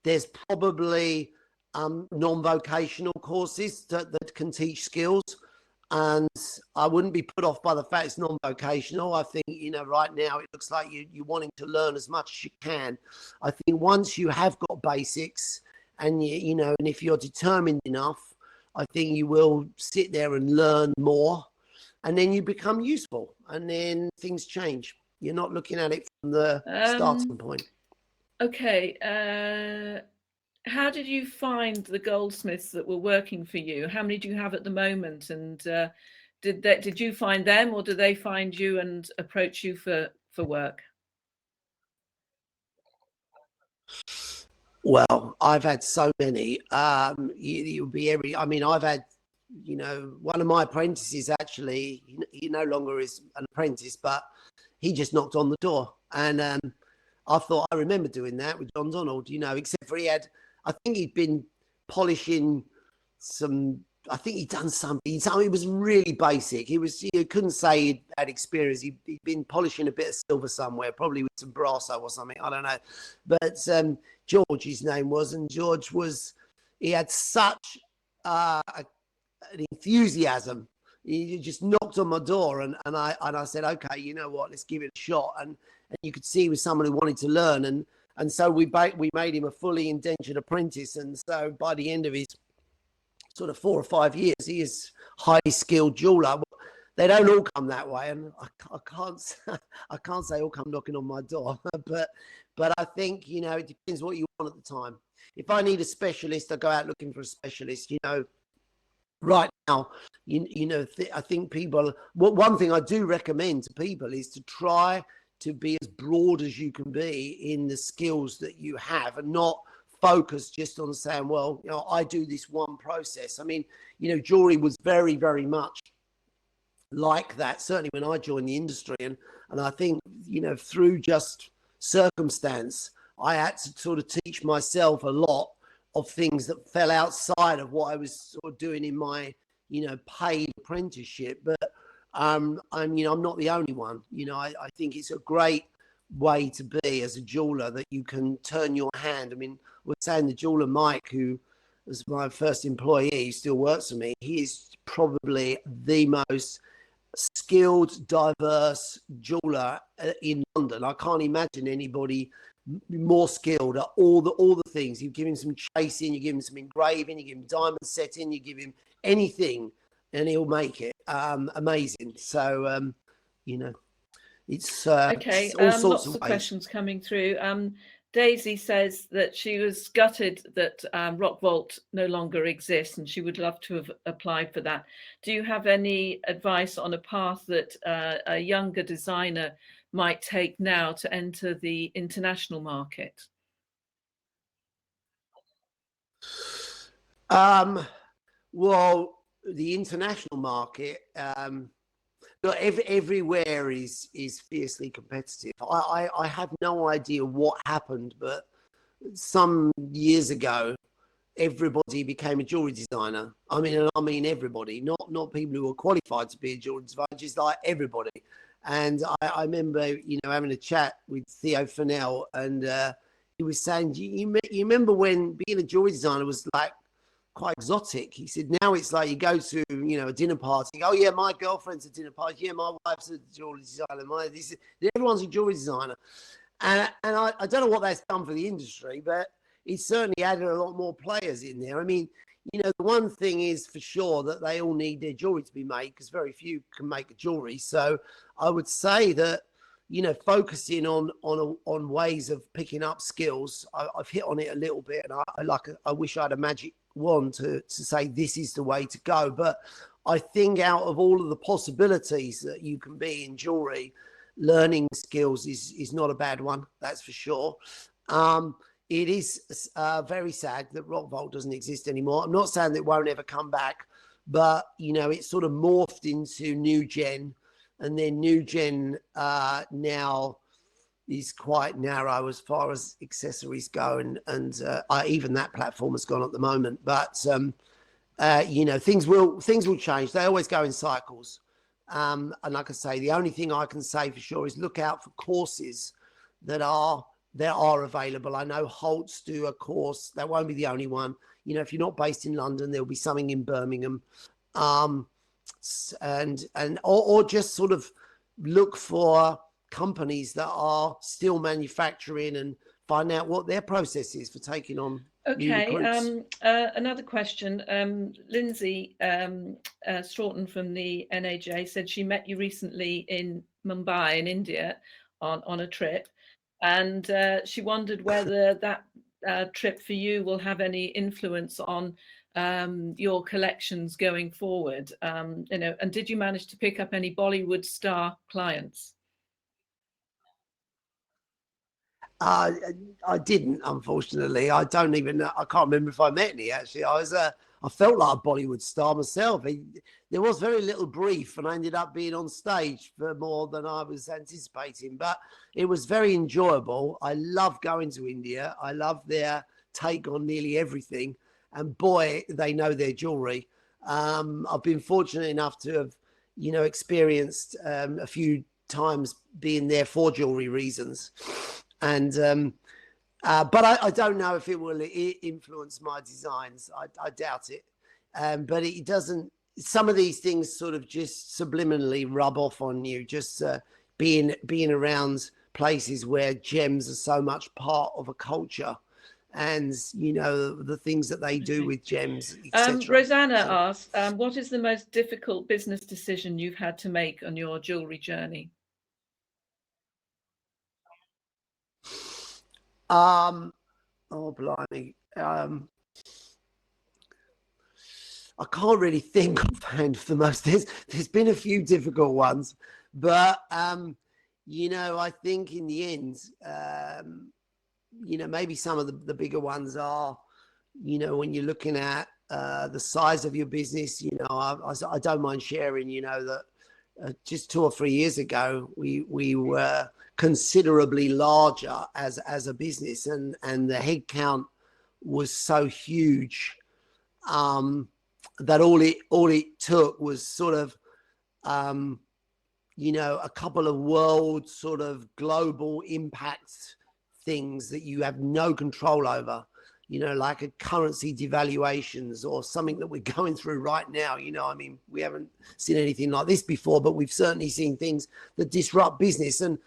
S2: There's probably non-vocational courses that can teach skills. And I wouldn't be put off by the fact it's non-vocational. I think, you know, right now it looks like you're wanting to learn as much as you can. I think once you have got basics and, you know, and if you're determined enough, I think you will sit there and learn more, and then you become useful, and then things change. You're not looking at it from the starting point.
S1: Okay. How did you find the goldsmiths that were working for you? How many do you have at the moment? And did you find them, or did they find you and approach you for work?
S2: Well, I've had so many. You'll be I mean, I've had, you know, one of my apprentices actually, he no longer is an apprentice, but he just knocked on the door. And I thought, I remember doing that with John Donald, you know, except for I think he'd been polishing I think he'd done something. It was really basic. You couldn't say he'd had experience. He'd been polishing a bit of silver somewhere, probably with some brasso or something. I don't know. But George, his name was, and George he had such an enthusiasm. He just knocked on my door, and I said, okay, you know what, let's give it a shot. And you could see he was someone who wanted to learn, and so we made him a fully indentured apprentice. And so by the end of his sort of 4 or 5 years, he is highly skilled jeweler. They don't all come that way, and I can't say all come knocking on my door, but I think, you know, it depends what you want at the time. If I need a specialist, I go out looking for a specialist. You know, right now, you know, I think people. One thing I do recommend to people is to try to be as broad as you can be in the skills that you have, and not focus just on saying, well, you know, I do this one process. I mean, you know, jewelry was very, very much like that, certainly when I joined the industry. And I think, you know, through just circumstance, I had to sort of teach myself a lot of things that fell outside of what I was sort of doing in my, you know, paid apprenticeship. But you know, I'm not the only one. You know, I think it's a great way to be as a jeweler, that you can turn your hand. I mean, we're saying the jeweler Mike, who was my first employee, he still works for me. He is probably the most skilled, diverse jeweler in London. I can't imagine anybody more skilled at all the things. You give him some chasing, you give him some engraving, you give him diamond setting, you give him anything, and he'll make it amazing. So you know, it's
S1: Okay,
S2: all sorts
S1: lots
S2: of
S1: of
S2: ways.
S1: questions coming through. Daisy says that she was gutted that Rock Vault no longer exists and she would love to have applied for that. Do you have any advice on a path that a younger designer might take now to enter the international market?
S2: Well, the international market, look, everywhere is fiercely competitive. I have no idea what happened, but some years ago, everybody became a jewelry designer. I mean everybody, not people who were qualified to be a jewelry designer, just like everybody. And I remember, having a chat with Theo Fennell, and he was saying, you remember when being a jewelry designer was like quite exotic? He said now it's like you go to a dinner party. Oh yeah, my girlfriend's a dinner party. Yeah, my wife's a jewelry designer. Everyone's a jewelry designer, and I don't know what that's done for the industry, but it certainly added a lot more players in there. I mean, the one thing is for sure that they all need their jewelry to be made because very few can make a jewelry. So I would say that focusing on ways of picking up skills. I've hit on it a little bit, and I wish I had a magic wand to say this is the way to go. But I think out of all of the possibilities that you can be in jewelry, learning skills is not a bad one. That's for sure. It is very sad that Rock Vault doesn't exist anymore. I'm not saying that it won't ever come back, but it's sort of morphed into New Gen, and then New Gen now is quite narrow as far as accessories go, and even that platform has gone at the moment. But things will change. They always go in cycles. And like I say, the only thing I can say for sure is look out for courses that are available. I know Holtz do a course. That won't be the only one. If you're not based in London, there'll be something in Birmingham. And just sort of look for companies that are still manufacturing and find out what their process is for taking on new recruits.
S1: Another question. Lindsay Stroughton from the NAJ said she met you recently in Mumbai in India on a trip, and she wondered whether that trip for you will have any influence on your collections going forward. And did you manage to pick up any Bollywood star clients?
S2: I didn't, unfortunately. I don't even know. I can't remember if I met any, actually. I felt like a Bollywood star myself. There was very little brief, and I ended up being on stage for more than I was anticipating. But it was very enjoyable. I love going to India. I love their take on nearly everything. And boy, they know their jewelry. I've been fortunate enough to have, experienced a few times being there for jewelry reasons. And but I don't know if it will influence my designs. I doubt it. But it doesn't. Some of these things sort of just subliminally rub off on you. Just being around places where gems are so much part of a culture, and the things that they do with gems, etc.
S1: Rosanna asks, what is the most difficult business decision you've had to make on your jewelry journey?
S2: Oh blimey. I can't really think offhand for the most. There's been a few difficult ones, but I think in the end, maybe some of the bigger ones are, when you're looking at the size of your business. I don't mind sharing, that just 2 or 3 years ago, we were considerably larger as a business, and the headcount was so huge that all it took was sort of a couple of world sort of global impact things that you have no control over. you know, like a currency devaluations or something that we're going through right now. You know, I mean, we haven't seen anything like this before, but we've certainly seen things that disrupt business. And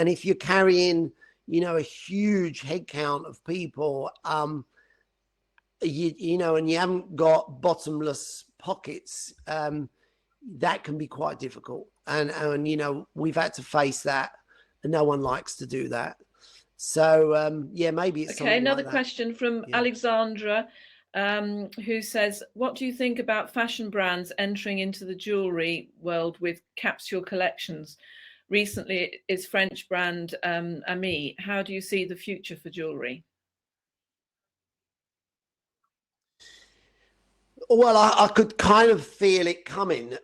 S2: if you're carrying, you know, a huge headcount of people, you know, and you haven't got bottomless pockets, that can be quite difficult. And you know, we've had to face that, and no one likes to do that. So yeah, maybe it's
S1: okay. Another
S2: like
S1: question from Alexandra, who says, "What do you think about fashion brands entering into the jewelry world with capsule collections? Recently, it's French brand Ami. How do you see the future for jewelry?"
S2: Well, I could kind of feel it coming.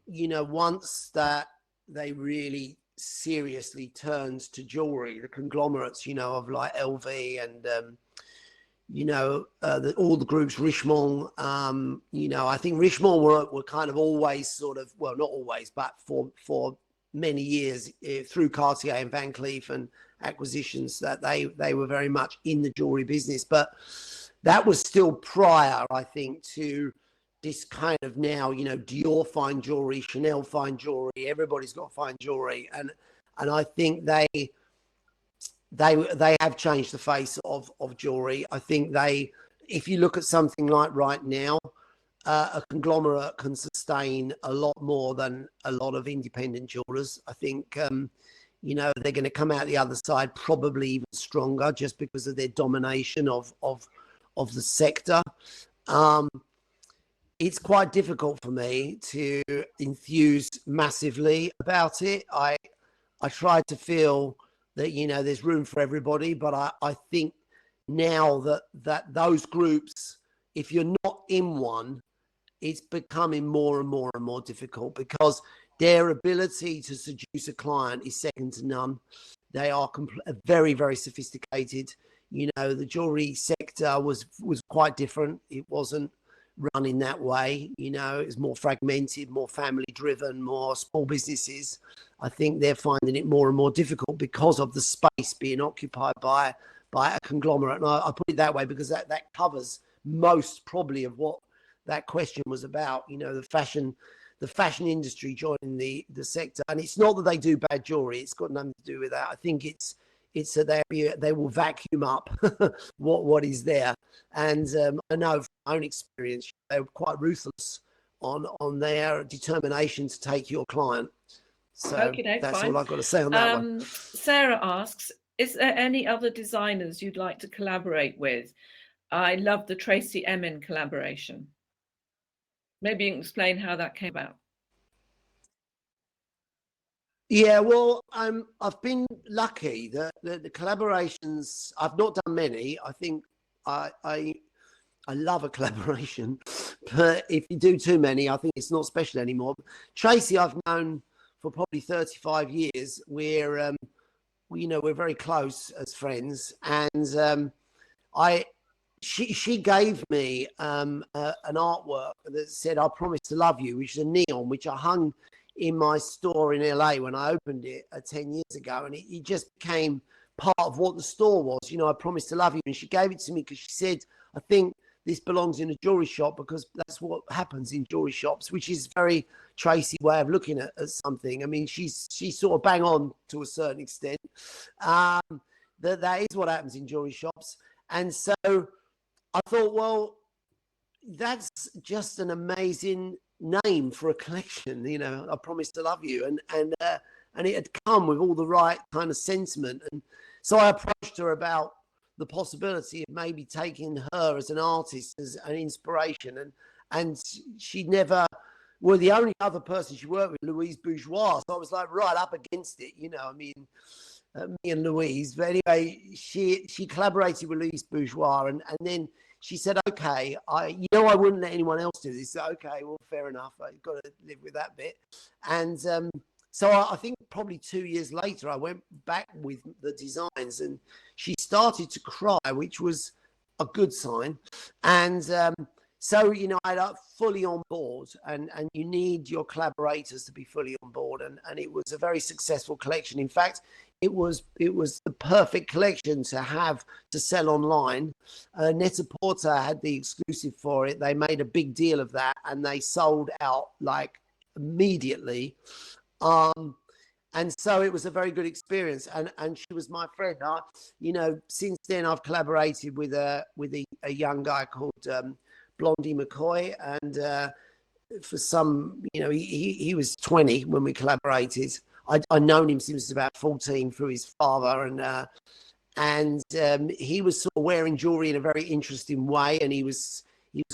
S2: You know, once that they really seriously turned to jewelry, the conglomerates, you know, of like LV and you know, all the groups, Richemont, you know, I think Richemont were kind of always sort of, well, not always, but for many years through Cartier and Van Cleef and acquisitions, that they were very much in the jewelry business. But that was still prior, I think, to this kind of now, you know, Dior fine jewelry, Chanel fine jewelry, everybody's got fine jewelry. And I think they have changed the face of jewelry. I think if you look at something like right now, a conglomerate can sustain a lot more than a lot of independent jewelers. I think, you know, they're going to come out the other side probably even stronger just because of their domination of the sector. It's quite difficult for me to enthuse massively about it. I try to feel that, you know, there's room for everybody, but I think now that those groups, if you're not in one, it's becoming more and more and more difficult because their ability to seduce a client is second to none. They are very, very sophisticated. You know, the jewelry sector was quite different. It wasn't run in that way. You know, it was more fragmented, more family driven, more small businesses. I think they're finding it more and more difficult because of the space being occupied by a conglomerate. And I put it that way because that covers most probably of what that question was about. You know, the fashion industry joining the sector. And it's not that they do bad jewelry. It's got nothing to do with that. I think it's that they will vacuum up what is there. And I know from my own experience, they were quite ruthless on their determination to take your client. So that's
S1: fine.
S2: all I've got to say on that one.
S1: Sarah asks, is there any other designers you'd like to collaborate with? I love the Tracy Emin collaboration. Maybe you can explain how that came about.
S2: Yeah, well, I've been lucky that the collaborations, I've not done many. I think I love a collaboration, but if you do too many, I think it's not special anymore. Tracy, I've known for probably 35 years. We're very close as friends, and she gave me an artwork that said "I promise to love you," which is a neon, which I hung in my store in LA when I opened it 10 years ago, and it just became part of what the store was. You know, I promised to love you, and she gave it to me because she said, "I think this belongs in a jewelry shop because that's what happens in jewelry shops," which is very Tracy way of looking at something. I mean, she's sort of bang on to a certain extent. That is what happens in jewelry shops, and so I thought, well, that's just an amazing name for a collection. You know, I promise to love you, and it had come with all the right kind of sentiment, and so I approached her about the possibility of maybe taking her as an artist, as an inspiration, and she never. Well, the only other person she worked with, Louise Bourgeois, so I was like right up against it. You know, I mean, me and Louise. But anyway, she collaborated with Louise Bourgeois, and then she said, "Okay, I wouldn't let anyone else do this." So, okay, well, fair enough. I've got to live with that bit. And so I think probably 2 years later, I went back with the designs, and she started to cry, which was a good sign. And so, you know, I got fully on board, and you need your collaborators to be fully on board. And it was a very successful collection. In fact, it was the perfect collection to have to sell online. Net-a-Porter had the exclusive for it. They made a big deal of that, and they sold out like immediately. And so it was a very good experience, and she was my friend. Since then I've collaborated with a young guy called Blondie McCoy, and for some, he was 20 when we collaborated. I'd known him since he was about 14 through his father, and he was sort of wearing jewelry in a very interesting way, and he was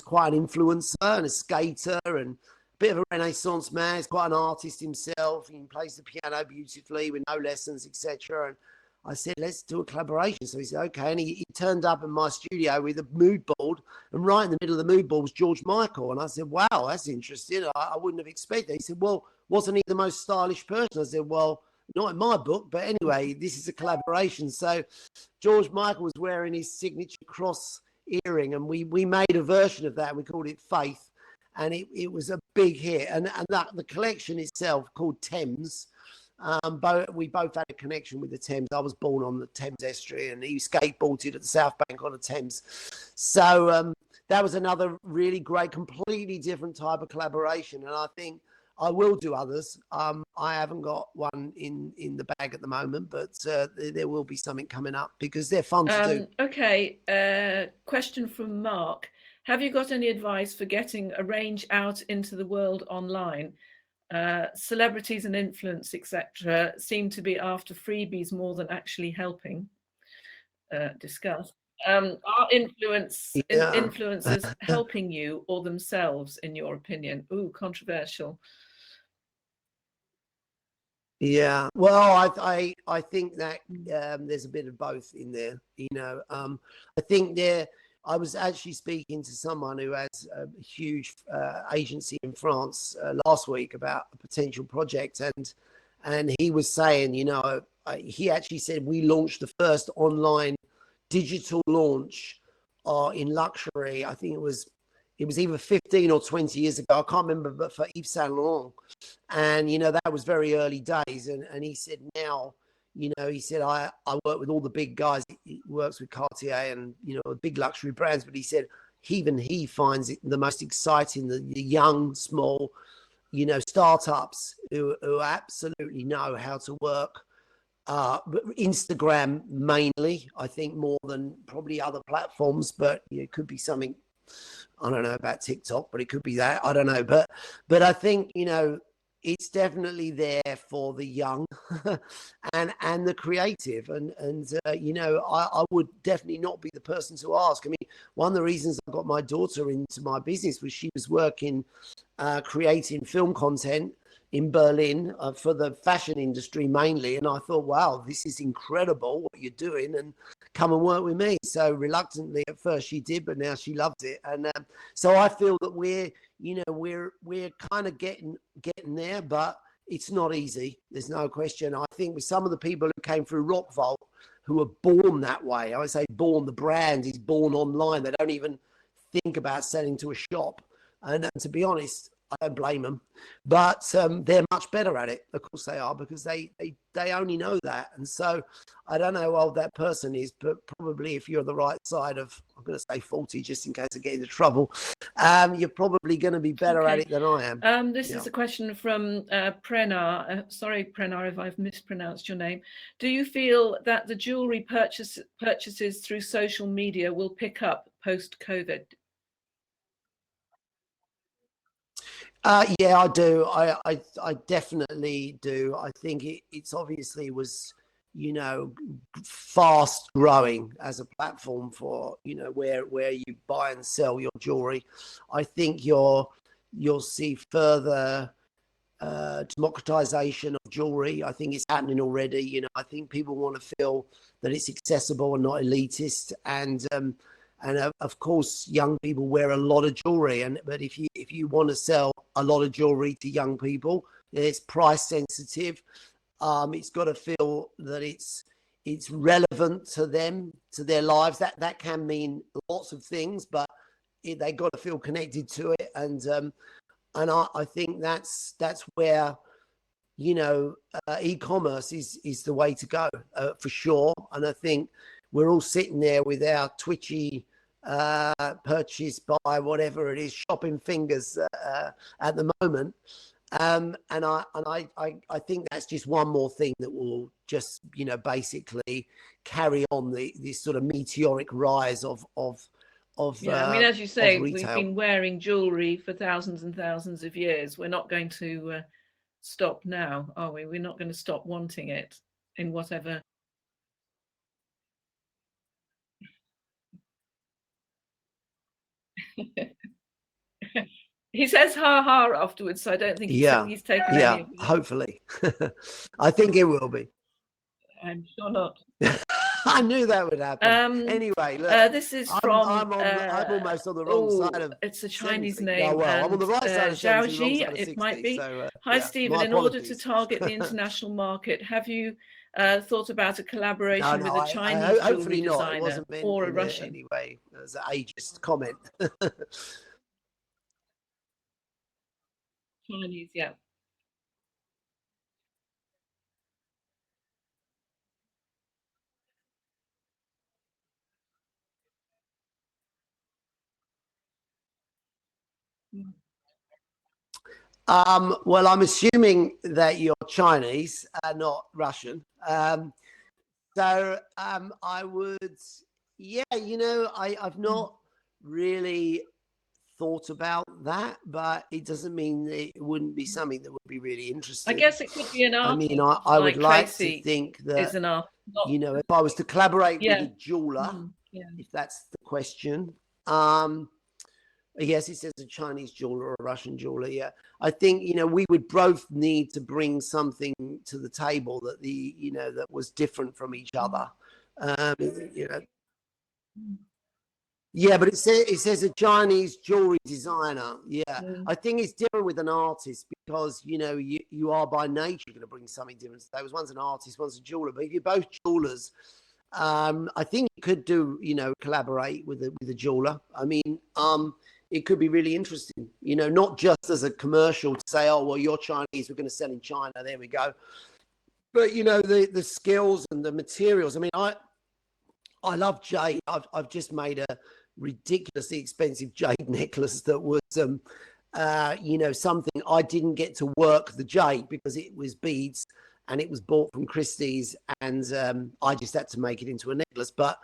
S2: quite an influencer and a skater and a bit of a Renaissance man. He's quite an artist himself. He plays the piano beautifully with no lessons, etc. And I said, let's do a collaboration. So he said, okay. And he turned up in my studio with a mood board, and right in the middle of the mood board was George Michael. And I said, wow, that's interesting. I wouldn't have expected. He said, well, wasn't he the most stylish person? I said, well, not in my book, but anyway, this is a collaboration. So George Michael was wearing his signature cross earring, and we made a version of that, and we called it Faith, and it was a big hit. And that the collection itself, called Thames, we both had a connection with the Thames. I was born on the Thames estuary, and he skateboarded at the South Bank on the Thames. So that was another really great, completely different type of collaboration, and I think I will do others. I haven't got one in the bag at the moment, but there will be something coming up because they're fun to do.
S1: Okay, question from Mark. Have you got any advice for getting a range out into the world online? Celebrities and influence, etc., seem to be after freebies more than actually helping. Discuss. Are influencers helping you or themselves, in your opinion? Ooh, controversial.
S2: Yeah, well, I think that there's a bit of both in there. I think I was actually speaking to someone who has a huge agency in France last week about a potential project, and he was saying, he actually said we launched the first online digital launch in luxury. I think it was either 15 or 20 years ago. I can't remember, but for Yves Saint Laurent. And, that was very early days. And he said now, he said, I work with all the big guys. He works with Cartier and, big luxury brands. But he said, even he finds it the most exciting, the young, small, startups who absolutely know how to work. Instagram mainly, I think, more than probably other platforms, but it could be something. I don't know about TikTok, but it could be that. I don't know. But I think, it's definitely there for the young and the creative. And I would definitely not be the person to ask. I mean, one of the reasons I got my daughter into my business was she was working, creating film content in Berlin for the fashion industry mainly. And I thought, wow, this is incredible what you're doing, and come and work with me. So reluctantly at first she did, but now she loves it. And so I feel that we're kind of getting there, but it's not easy. There's no question. I think with some of the people who came through Rockvault who are born that way, I say born, the brand is born online. They don't even think about selling to a shop. And to be honest, I don't blame them, but they're much better at it. Of course they are, because they only know that. And so I don't know how old that person is, but probably if you're the right side of, I'm going to say 40, just in case I get into trouble, you're probably going to be better at it than I am.
S1: This is a question from Prenar. Sorry, Prenar, if I've mispronounced your name. Do you feel that the jewelry purchases through social media will pick up post-COVID?
S2: Yeah, I do. I definitely do. I think it's obviously was, fast growing as a platform for, where you buy and sell your jewelry. I think you'll see further democratization of jewelry. I think it's happening already. I think people want to feel that it's accessible and not elitist. And of course, young people wear a lot of jewelry. But if you want to sell a lot of jewelry to young people, it's price sensitive. It's got to feel that it's relevant to them, to their lives. That can mean lots of things, but they got to feel connected to it. And I think that's where e-commerce is the way to go for sure. And I think we're all sitting there with our twitchy purchase by whatever it is, shopping fingers at the moment. And I think that's just one more thing that will just, basically carry on this sort of meteoric rise of
S1: yeah, I mean, as you say, we've
S2: retail.
S1: been wearing jewelry for thousands and thousands of years. We're not going to stop now, are we? We're not going to stop wanting it in whatever. He says ha ha afterwards, so I don't think he's taken any of it.
S2: Hopefully. I think it will be.
S1: I'm sure not.
S2: I knew that would happen. Anyway, look,
S1: this is from.
S2: I'm almost on the wrong side of.
S1: It's a Chinese
S2: 70.
S1: name.
S2: Oh, well, I'm on the right side of 70,
S1: Zhao
S2: wrong side of 60,
S1: it might be.
S2: So,
S1: Hi, Stephen. In order to
S2: apologies.
S1: target the international market, have you thought about a collaboration with a Chinese jewelry
S2: hopefully not.
S1: designer
S2: It wasn't meant
S1: or a Russian?
S2: Anyway, as an ageist comment.
S1: Chinese, yeah.
S2: Well, I'm assuming that you're Chinese, not Russian. So I would, I've not really thought about that, but it doesn't mean that it wouldn't be something that would be really interesting.
S1: I guess it could be an art.
S2: I mean, I would like to think that,
S1: an art,
S2: if I was to collaborate with a jeweler, if that's the question. Yes, it says a Chinese jeweler or a Russian jeweler. Yeah, I think we would both need to bring something to the table that that was different from each other. Yeah, but it says a Chinese jewelry designer. Yeah, I think it's different with an artist because you are by nature going to bring something different. So one's an artist, one's a jeweler. But if you're both jewelers, I think you could do collaborate with a jeweler. I mean, it could be really interesting, not just as a commercial to say, oh, well, you're Chinese, we're going to sell in China, there we go. But, the skills and the materials. I mean, I love jade. I've just made a ridiculously expensive jade necklace that was, something I didn't get to work the jade because it was beads and it was bought from Christie's, and I just had to make it into a necklace. But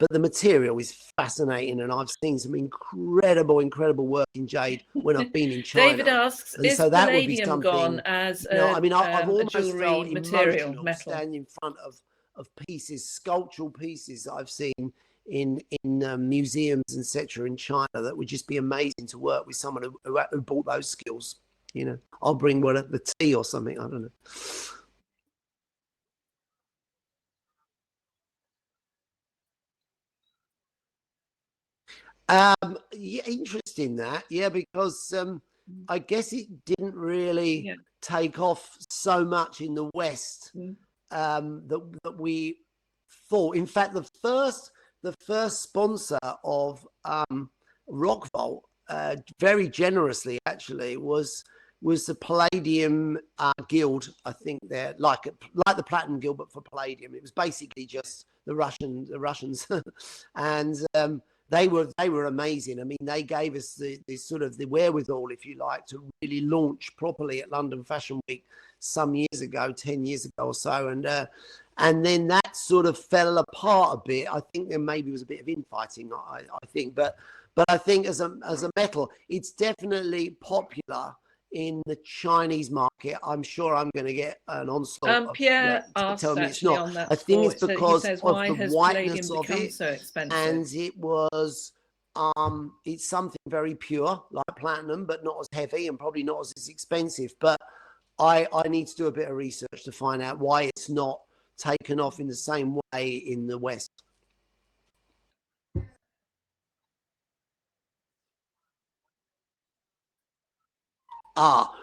S2: the material is fascinating, and I've seen some incredible work in jade when I've been in China.
S1: David asks,
S2: and
S1: is
S2: so that
S1: palladium
S2: would be something,
S1: gone as
S2: I've almost felt
S1: material,
S2: emotional
S1: metal?
S2: standing in front of pieces, sculptural pieces that I've seen in museums, etc. in China that would just be amazing to work with someone who bought those skills. I'll bring the tea or something. I don't know. Yeah, interesting that. Yeah, because I guess it didn't really take off so much in the West that we thought. In fact, the first sponsor of Rock Vault, very generously actually, was the Palladium Guild. I think they're like the Platinum Guild, but for Palladium. It was basically just the Russians, and they were amazing. I mean, they gave us the sort of the wherewithal, if you like, to really launch properly at London Fashion Week some years ago, 10 years ago or so. And then that sort of fell apart a bit. I think there maybe was a bit of infighting, I think. But I think as a metal, it's definitely popular in the Chinese market. I'm sure I'm going to get an onslaught.
S1: Pierre asked
S2: tell me it's not.
S1: on that
S2: I think
S1: score,
S2: it's because
S1: says,
S2: of
S1: why
S2: the
S1: has
S2: whiteness of
S1: become
S2: it,
S1: so expensive?
S2: and it was it's something very pure like platinum, but not as heavy and probably not as expensive. But I need to do a bit of research to find out why it's not taken off in the same way in the West.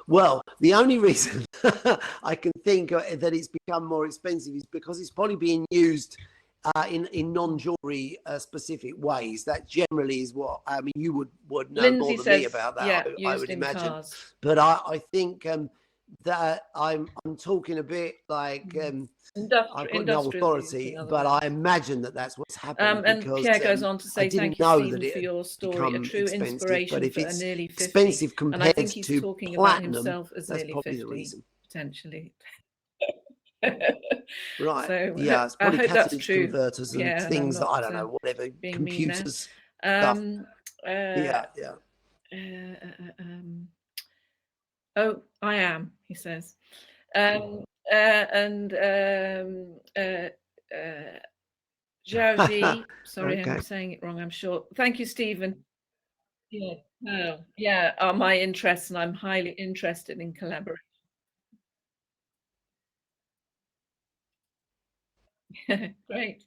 S2: Well, the only reason I can think that it's become more expensive is because it's probably being used in non-jewelry specific ways. That generally is what, I mean, you would know
S1: Lindsay
S2: more than
S1: says,
S2: me about that,
S1: yeah,
S2: I would imagine.
S1: Cars.
S2: But I think that I'm talking a bit like I've got no
S1: Industrial use,
S2: authority,
S1: in other
S2: but
S1: words.
S2: I imagine that that's what's happened
S1: And
S2: because
S1: Pierre goes on to
S2: I
S1: say,
S2: didn't
S1: thank you,
S2: know that
S1: Stephen,
S2: it
S1: for
S2: had
S1: your story, a
S2: become
S1: true
S2: expensive. But
S1: inspiration
S2: if
S1: for a
S2: it's
S1: nearly 50.
S2: expensive
S1: And I
S2: compared
S1: think he's
S2: to
S1: talking about
S2: platinum,
S1: himself as
S2: that's
S1: nearly
S2: probably
S1: 50,
S2: the reason.
S1: potentially.
S2: Right.
S1: So
S2: Yeah, it's
S1: I
S2: probably
S1: hope that's
S2: catalytic
S1: true.
S2: converters and
S1: Yeah, and I'm
S2: things that I
S1: not
S2: don't know, whatever,
S1: being mean there.
S2: computers stuff. Yeah.
S1: Oh, I am, he says. And Zhao sorry,
S2: Okay.
S1: I'm saying it wrong, I'm sure. Thank you, Stephen. Yeah, no, yeah, are my interests, and I'm highly interested in collaboration. Great.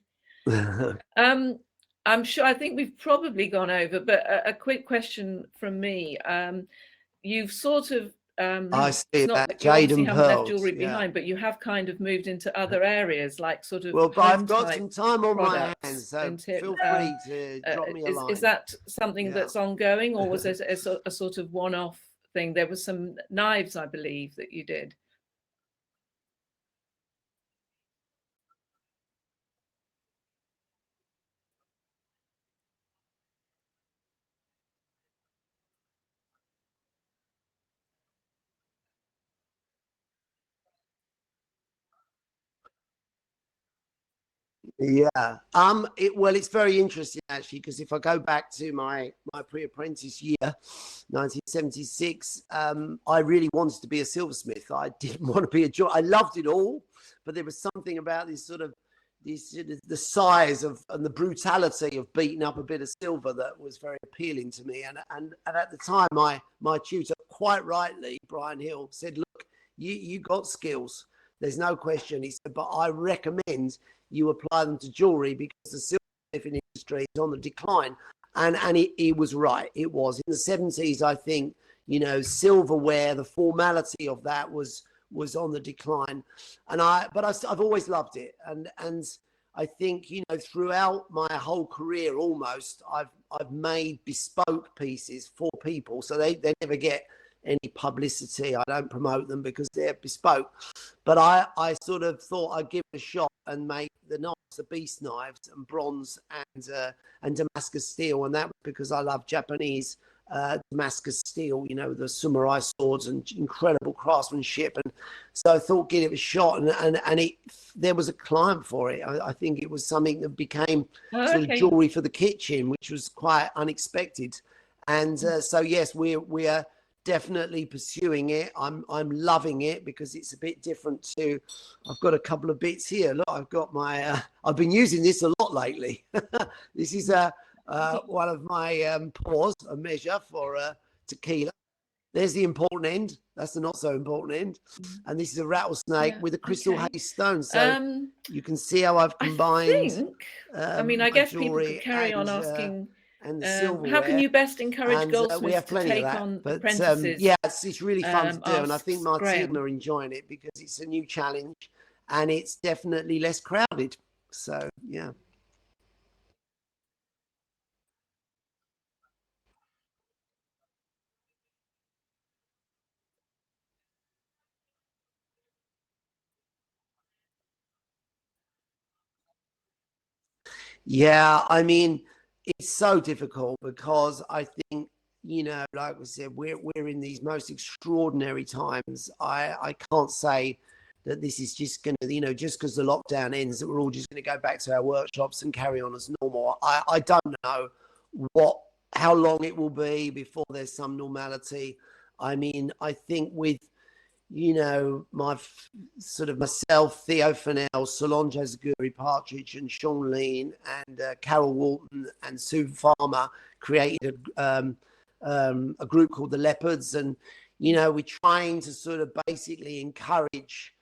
S1: I'm sure, I think we've probably gone over, but a quick question from me. You've sort of,
S2: I
S1: it's
S2: see
S1: not
S2: that
S1: that you
S2: jade
S1: obviously
S2: and
S1: haven't left
S2: pearls.
S1: jewelry
S2: Yeah.
S1: behind, but you have kind of moved into other areas, like sort of
S2: Well, but
S1: home
S2: I've got
S1: type
S2: some time on my hands,
S1: products.
S2: so
S1: And tip.
S2: feel free to drop me a
S1: Is
S2: line.
S1: that something
S2: Yeah.
S1: that's ongoing, or was it a sort of one-off thing? There was some knives, I believe, that you did.
S2: Yeah. Well, it's very interesting actually, because if I go back to my pre-apprentice year, 1976, I really wanted to be a silversmith. I didn't want to be a jeweler. I loved it all, but there was something about the size of and the brutality of beating up a bit of silver that was very appealing to me. And at the time, my tutor, quite rightly, Brian Hill, said, "Look, you got skills. There's no question." He said, "But I recommend you apply them to jewelry because the silversmithing industry is on the decline." And he was right. It was in the 70s, I think, silverware, the formality of that was on the decline. I've always loved it. And I think, throughout my whole career almost, I've made bespoke pieces for people. So they never get any publicity. I don't promote them because they're bespoke. But I sort of thought I'd give it a shot and make the knives, the beast knives, and bronze and Damascus steel. And that was because I love Japanese Damascus steel, the samurai swords and incredible craftsmanship. And so I thought, give it a shot. And there was a client for it. I think it was something that became sort of jewelry for the kitchen, which was quite unexpected. And so, yes, we are definitely pursuing it. I'm loving it because it's a bit different to. I've got a couple of bits here. Look, I've got my. I've been using this a lot lately. This is one of my pours, a measure for tequila. There's the important end. That's the not so important end. And this is a rattlesnake with a crystal haze stone. So you can see how I've combined.
S1: I guess people could carry on asking.
S2: And the silverware.
S1: How can you best encourage goldsmiths to take on apprentices?
S2: Yeah, it's really fun to do, and I think my team are enjoying it because it's a new challenge, and it's definitely less crowded. So yeah. Yeah, I mean, it's so difficult because I think, like we said, we're in these most extraordinary times. I can't say that this is just going to, just because the lockdown ends, that we're all just going to go back to our workshops and carry on as normal. I don't know how long it will be before there's some normality. I mean, I think with my sort of myself, Theo Fennell, Solange Azaguri Partridge, and Sean Lean, and Carol Walton and Sue Farmer created a group called the Leopards, and we're trying to sort of basically encourage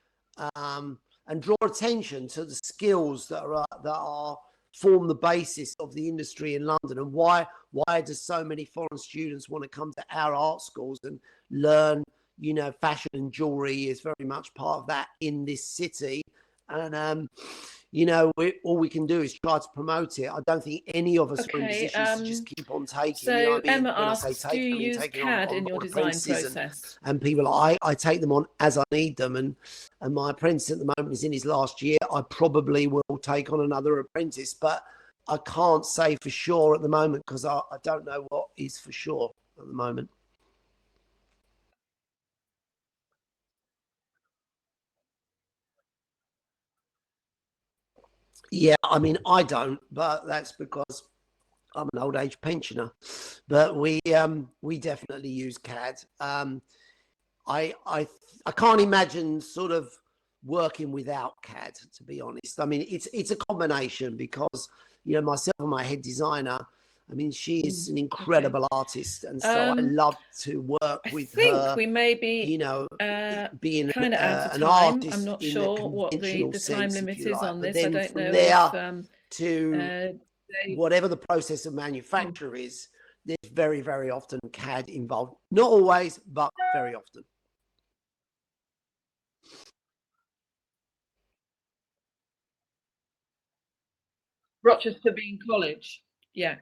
S2: and draw attention to the skills that are form the basis of the industry in London, and why does so many foreign students want to come to our art schools and learn. Fashion and jewelry is very much part of that in this city. And you know, all we can do is try to promote it. I don't think any of us are in
S1: Okay.
S2: positions to just keep on taking. You know
S1: So
S2: what I mean?
S1: Emma
S2: When I say
S1: asks, do
S2: taking, I
S1: you
S2: mean
S1: use
S2: taking
S1: CAD
S2: on
S1: in your
S2: board
S1: design
S2: apprentices
S1: process?
S2: and people. I take them on as I need them. And my apprentice at the moment is in his last year. I probably will take on another apprentice, but I can't say for sure at the moment because I don't know what is for sure at the moment. Yeah, I mean, I don't, but that's because I'm an old age pensioner. But we definitely use CAD. I can't imagine sort of working without CAD, to be honest. I mean, it's a combination because you know myself and my head designer. I mean, she is an
S1: Okay.
S2: incredible artist, and so I love to work
S1: I
S2: with
S1: think
S2: her.
S1: we may be
S2: You know, being
S1: kind of out of
S2: an
S1: time. I'm
S2: artist
S1: not
S2: in a
S1: sure what
S2: conventional
S1: the time
S2: sense, if
S1: limit
S2: you
S1: is
S2: like.
S1: on
S2: But
S1: this. I
S2: then
S1: don't
S2: from
S1: know if
S2: there to
S1: Dave.
S2: whatever the process of manufacture is, there's very, very often CAD involved. Not always, but very often.
S1: Rochester being college. Yeah.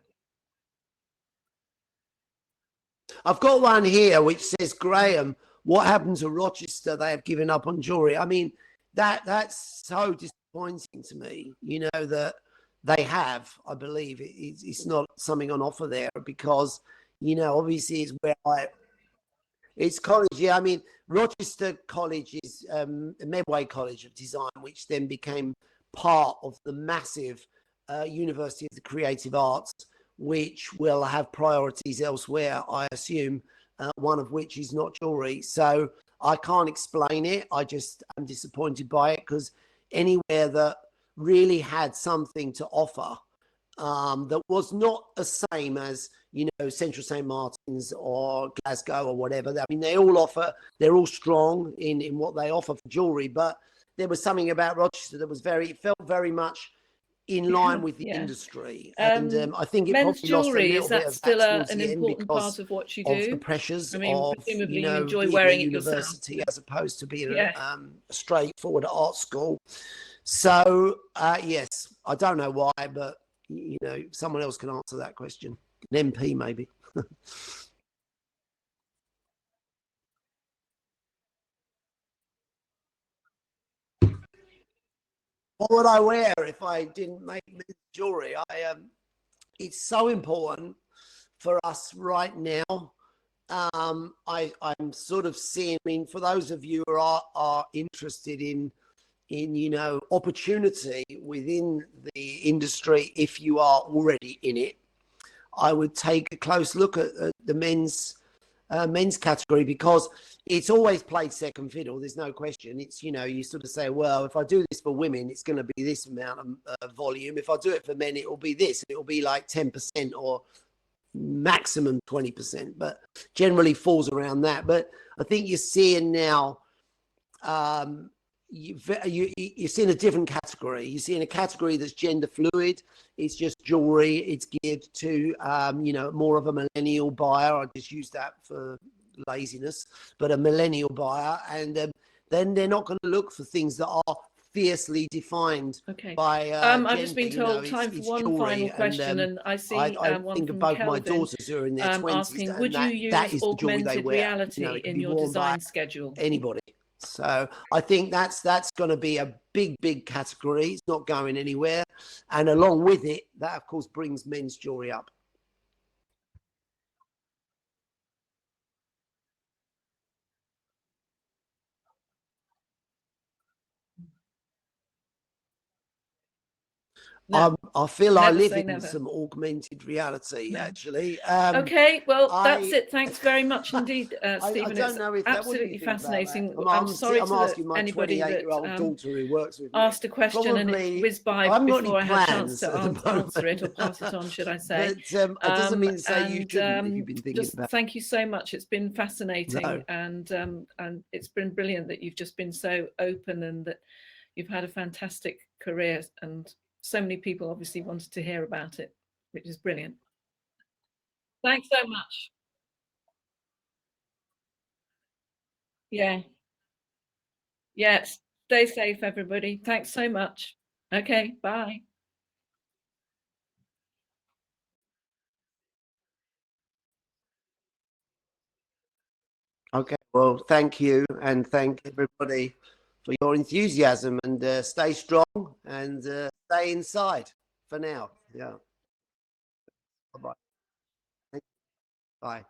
S2: I've got one here which says, Graham, what happened to Rochester? They have given up on jewelry. I mean, that's so disappointing to me, you know, that they have. I believe it's not something on offer there because, you know, obviously it's where it's college. Yeah, I mean, Rochester College is Medway College of Design, which then became part of the massive University of the Creative Arts, which will have priorities elsewhere, I assume, one of which is not jewelry. So I can't explain it. I just am disappointed by it because anywhere that really had something to offer that was not the same as you know Central St Martin's or Glasgow or whatever. I mean, they're all strong in what they offer for jewelry, but there was something about Rochester that was felt very much in line with the
S1: Yeah.
S2: industry, and I think it
S1: Men's
S2: probably lost a
S1: jewelry, is
S2: little bit
S1: that
S2: of that
S1: still
S2: towards
S1: an
S2: the end
S1: important part
S2: because
S1: of what you
S2: of the
S1: do?
S2: pressures
S1: I mean,
S2: of
S1: presumably you enjoy
S2: being a
S1: wearing it yourself.
S2: university as opposed to being
S1: Yeah.
S2: a straightforward art school. So yes, I don't know why, but you know, someone else can answer that question. An MP maybe. What would I wear if I didn't make jewelry? It's so important for us right now. I'm sort of seeing. I mean, for those of you who are interested in you know opportunity within the industry, if you are already in it, I would take a close look at the men's category because it's always played second fiddle. There's no question. It's you know you sort of say, well, if I do this for women, it's going to be this amount of volume. If I do it for men, it will be this. It will be like 10% or maximum 20%, but generally falls around that. But I think you're seeing now um, you're seeing a different category. You're seeing a category that's gender fluid. It's just jewelry. It's geared to, you know, more of a millennial buyer. I just use that for laziness, but a millennial buyer. And then they're not going to look for things that are fiercely defined
S1: Okay.
S2: by
S1: I've just
S2: gender.
S1: been
S2: You know,
S1: told time for
S2: it's
S1: one final
S2: jewelry. And
S1: question, and I see
S2: I
S1: one
S2: think of
S1: from
S2: both my
S1: Kelvin
S2: daughters who are in their 20s,
S1: asking,
S2: and
S1: would you
S2: that
S1: use
S2: is the jewelry they
S1: augmented
S2: wear. You know,
S1: reality
S2: it can
S1: in
S2: be
S1: your
S2: worn by
S1: design schedule?
S2: anybody. So I think that's going to be a big category. It's not going anywhere, and along with it, that of course brings men's jewelry up.
S1: No,
S2: I feel I
S1: never
S2: live
S1: say
S2: in
S1: never.
S2: some augmented reality.
S1: No.
S2: Actually,
S1: Okay, well, that's
S2: I
S1: it. Thanks very much indeed,
S2: I
S1: Stephen. It's
S2: don't know if that. What do you
S1: absolutely
S2: think about that?
S1: fascinating. I'm sorry
S2: I'm
S1: to
S2: asking my
S1: anybody that
S2: 28-year-old daughter who works with me.
S1: asked a question and it
S2: Probably,
S1: whizzed by
S2: I haven't got any
S1: before I had a chance
S2: plans
S1: to
S2: at the
S1: answer it or
S2: moment,
S1: pass it on, should I say.
S2: but it doesn't mean to say you
S1: And
S2: shouldn't if you've been thinking
S1: just
S2: about.
S1: thank you so much. It's been
S2: No.
S1: fascinating, and it's been brilliant that you've just been so open and that you've had a fantastic career, and so many people obviously wanted to hear about it, which is brilliant. Thanks so much. Yeah. Yes. Stay safe, everybody. Thanks so much. Okay, bye.
S2: Okay, well, thank you, and thank everybody for your enthusiasm, and stay strong, and stay inside for now. Yeah. Bye-bye. Bye.